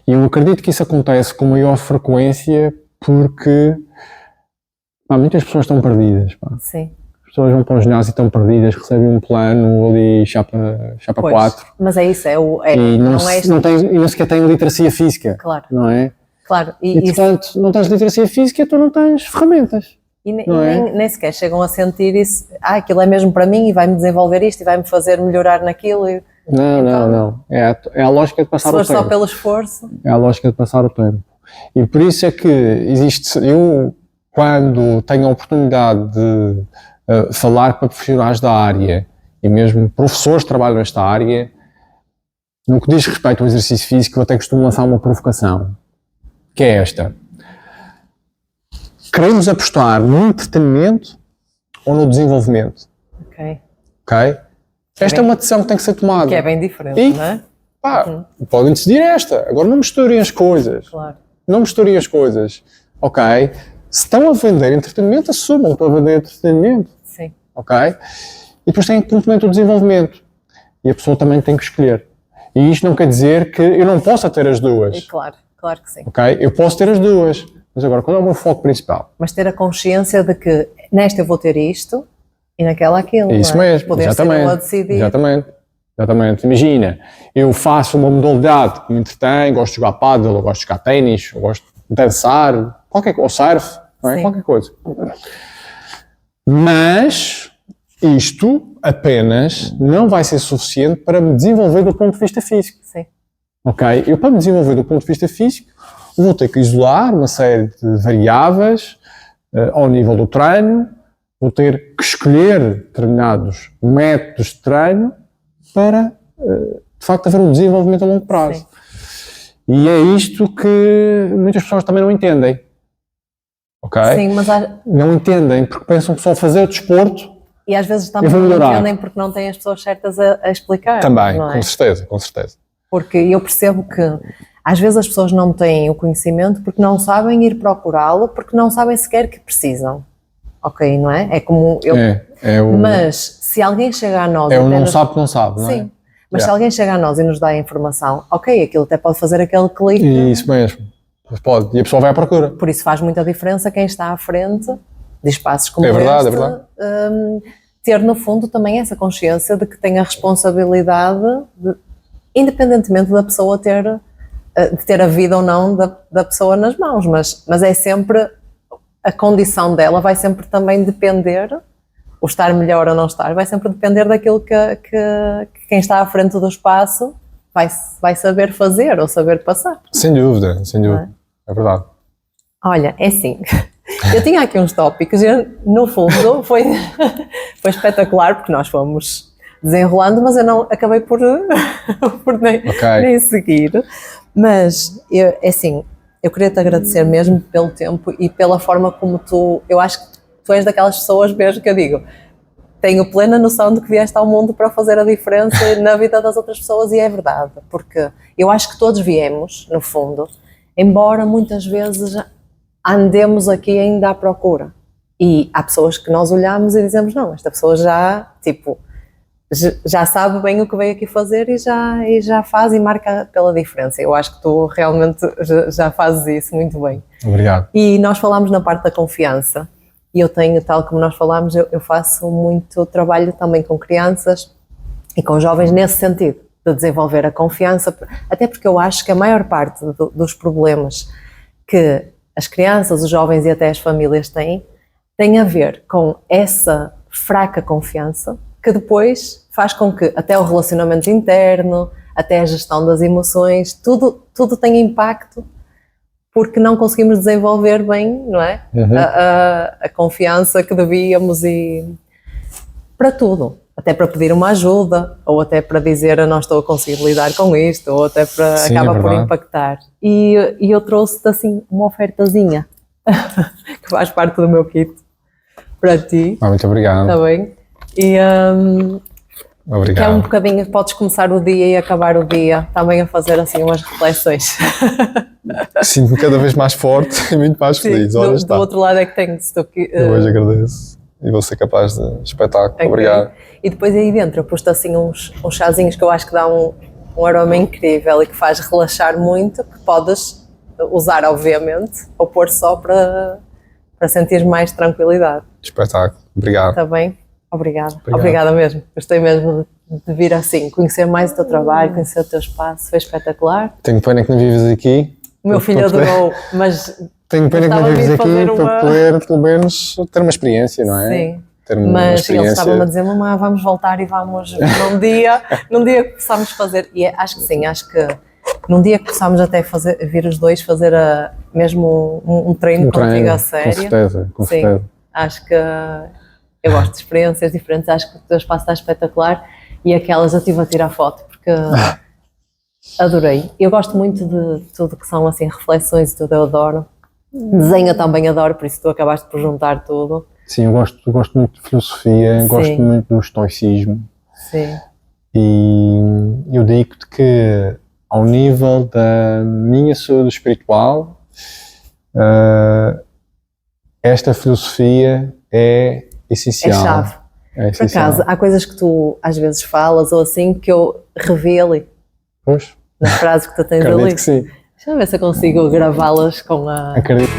E eu acredito que isso acontece com maior frequência porque muitas pessoas estão perdidas. Sim. As pessoas vão para o ginásio e estão perdidas, recebem um plano ali, chapa 4. Mas é isso, e não sequer têm literacia física. Claro. Não é? Claro. E portanto, não tens literacia física, tu não tens ferramentas. E nem sequer chegam a sentir isso, aquilo é mesmo para mim e vai-me desenvolver isto e vai-me fazer melhorar naquilo. Não. É a lógica de passar o tempo. Se for só pelo esforço. É a lógica de passar o tempo. E por isso é que existe, eu quando tenho a oportunidade de falar para profissionais da área e mesmo professores que trabalham nesta área, no que diz respeito ao exercício físico, eu até costumo lançar uma provocação, que é esta. Queremos apostar no entretenimento ou no desenvolvimento? Ok? Esta é uma decisão que tem que ser tomada. Que é bem diferente, não é? Podem decidir esta. Agora não misturem as coisas. Claro. Não misturem as coisas. Ok? Se estão a vender entretenimento, assumam que estão a vender entretenimento. Sim. Ok? E depois tem que implementar o desenvolvimento. E a pessoa também tem que escolher. E isto não quer dizer que eu não possa ter as duas. Claro que sim. Ok? Eu posso ter as duas. Mas agora, qual é o meu foco principal? Mas ter a consciência de que nesta eu vou ter isto e naquela aquilo. Isso mesmo, poder exatamente. ser a decidir. Exatamente. Imagina, eu faço uma modalidade que me entretém, gosto de jogar pádel, ou gosto de jogar ténis, ou gosto de dançar, ou surf, não é? Qualquer coisa. Mas isto apenas não vai ser suficiente para me desenvolver do ponto de vista físico. Sim. Ok? Eu, para me desenvolver do ponto de vista físico, vou ter que isolar uma série de variáveis ao nível do treino, vou ter que escolher determinados métodos de treino para, de facto, haver um desenvolvimento a longo prazo. Sim. E é isto que muitas pessoas também não entendem. Ok? Sim, mas não entendem, porque pensam que só fazer desporto e às vezes também não entendem porque não têm as pessoas certas a explicar. Também, não é? com certeza. Porque eu percebo que às vezes as pessoas não têm o conhecimento porque não sabem ir procurá-lo, porque não sabem sequer que precisam. Ok, não é? É como eu. Mas se alguém chega a nós... não sabe que não sabe, não é? Sim, mas se alguém chega a nós e nos dá a informação, ok, aquilo até pode fazer aquele clique. Isso mesmo, pode. E a pessoa vai à procura. Por isso faz muita diferença quem está à frente de espaços como este. É verdade. Ter no fundo também essa consciência de que tem a responsabilidade, independentemente da pessoa de ter a vida ou não da pessoa nas mãos, mas é sempre... A condição dela vai sempre também depender, o estar melhor ou não estar, vai sempre depender daquilo que quem está à frente do espaço vai saber fazer ou saber passar. Sem dúvida. É verdade. Olha, é assim, eu tinha aqui uns tópicos e no fundo foi espetacular porque nós fomos desenrolando, mas eu não acabei por nem seguir. Mas, eu queria te agradecer mesmo pelo tempo e pela forma como eu acho que tu és daquelas pessoas mesmo que eu digo, tenho plena noção de que vieste ao mundo para fazer a diferença na vida das outras pessoas, e é verdade, porque eu acho que todos viemos, no fundo, embora muitas vezes andemos aqui ainda à procura. E há pessoas que nós olhamos e dizemos, não, esta pessoa já, tipo, já sabe bem o que veio aqui fazer e já faz e marca pela diferença. Eu acho que tu realmente já fazes isso muito bem. Obrigado. E nós falámos na parte da confiança, e eu tenho, tal como nós falámos, eu faço muito trabalho também com crianças e com jovens nesse sentido, de desenvolver a confiança, até porque eu acho que a maior parte dos problemas que as crianças, os jovens e até as famílias têm, tem a ver com essa fraca confiança, que depois faz com que até o relacionamento interno, até a gestão das emoções, tudo tem impacto, porque não conseguimos desenvolver bem, não é? A confiança que devíamos, e para tudo, até para pedir uma ajuda, ou até para dizer eu não estou a conseguir lidar com isto, ou até para Sim, acaba é por verdade. impactar. E eu trouxe-te assim uma ofertazinha que faz parte do meu kit para ti, Muito obrigado. está bem? E que é um Obrigado. bocadinho, podes começar o dia e acabar o dia também a fazer assim umas reflexões. Sinto-me cada vez mais forte e muito mais feliz. Olha, do está. outro lado é que tenho Eu hoje agradeço e vou ser capaz de espetáculo. ok. Obrigado. E depois aí dentro eu pus assim uns chazinhos que eu acho que dá um aroma incrível e que faz relaxar muito, que podes usar obviamente, ou pôr só para sentir mais tranquilidade. Espetáculo. Obrigado. Está bem? Obrigada. Obrigado. Obrigada mesmo. Gostei mesmo de vir assim, conhecer mais o teu trabalho, conhecer o teu espaço, foi espetacular. Tenho pena que não vives aqui. O meu filho Para poder- adorou, mas Tenho pena que não gostava de vives ir aqui fazer para uma- poder, pelo menos, ter uma experiência, não é? sim. Ter uma Mas ele experiência. estava-me a dizer, mamãe, vamos voltar e vamos num dia que possamos fazer, e acho que sim, acho que num dia que possamos até vir os dois fazer mesmo um treino contigo a sério. Com certeza, com Sim, certeza. acho que eu gosto de experiências diferentes, acho que o teu espaço está espetacular, e aquelas eu estive a tirar foto, porque adorei. Eu gosto muito de tudo que são assim reflexões e tudo, eu adoro. Desenho também adoro, por isso tu acabaste por juntar tudo. Sim, eu gosto muito de filosofia, Sim. gosto muito do estoicismo Sim, e eu digo-te que ao nível da minha saúde espiritual, esta filosofia é é essencial. chave. É Por essencial. acaso, há coisas que tu às vezes falas ou assim que eu revi ali, Pois, nas frases que tu tens acredito ali. que sim. Deixa eu ver se eu consigo gravá-las com a... Acredito.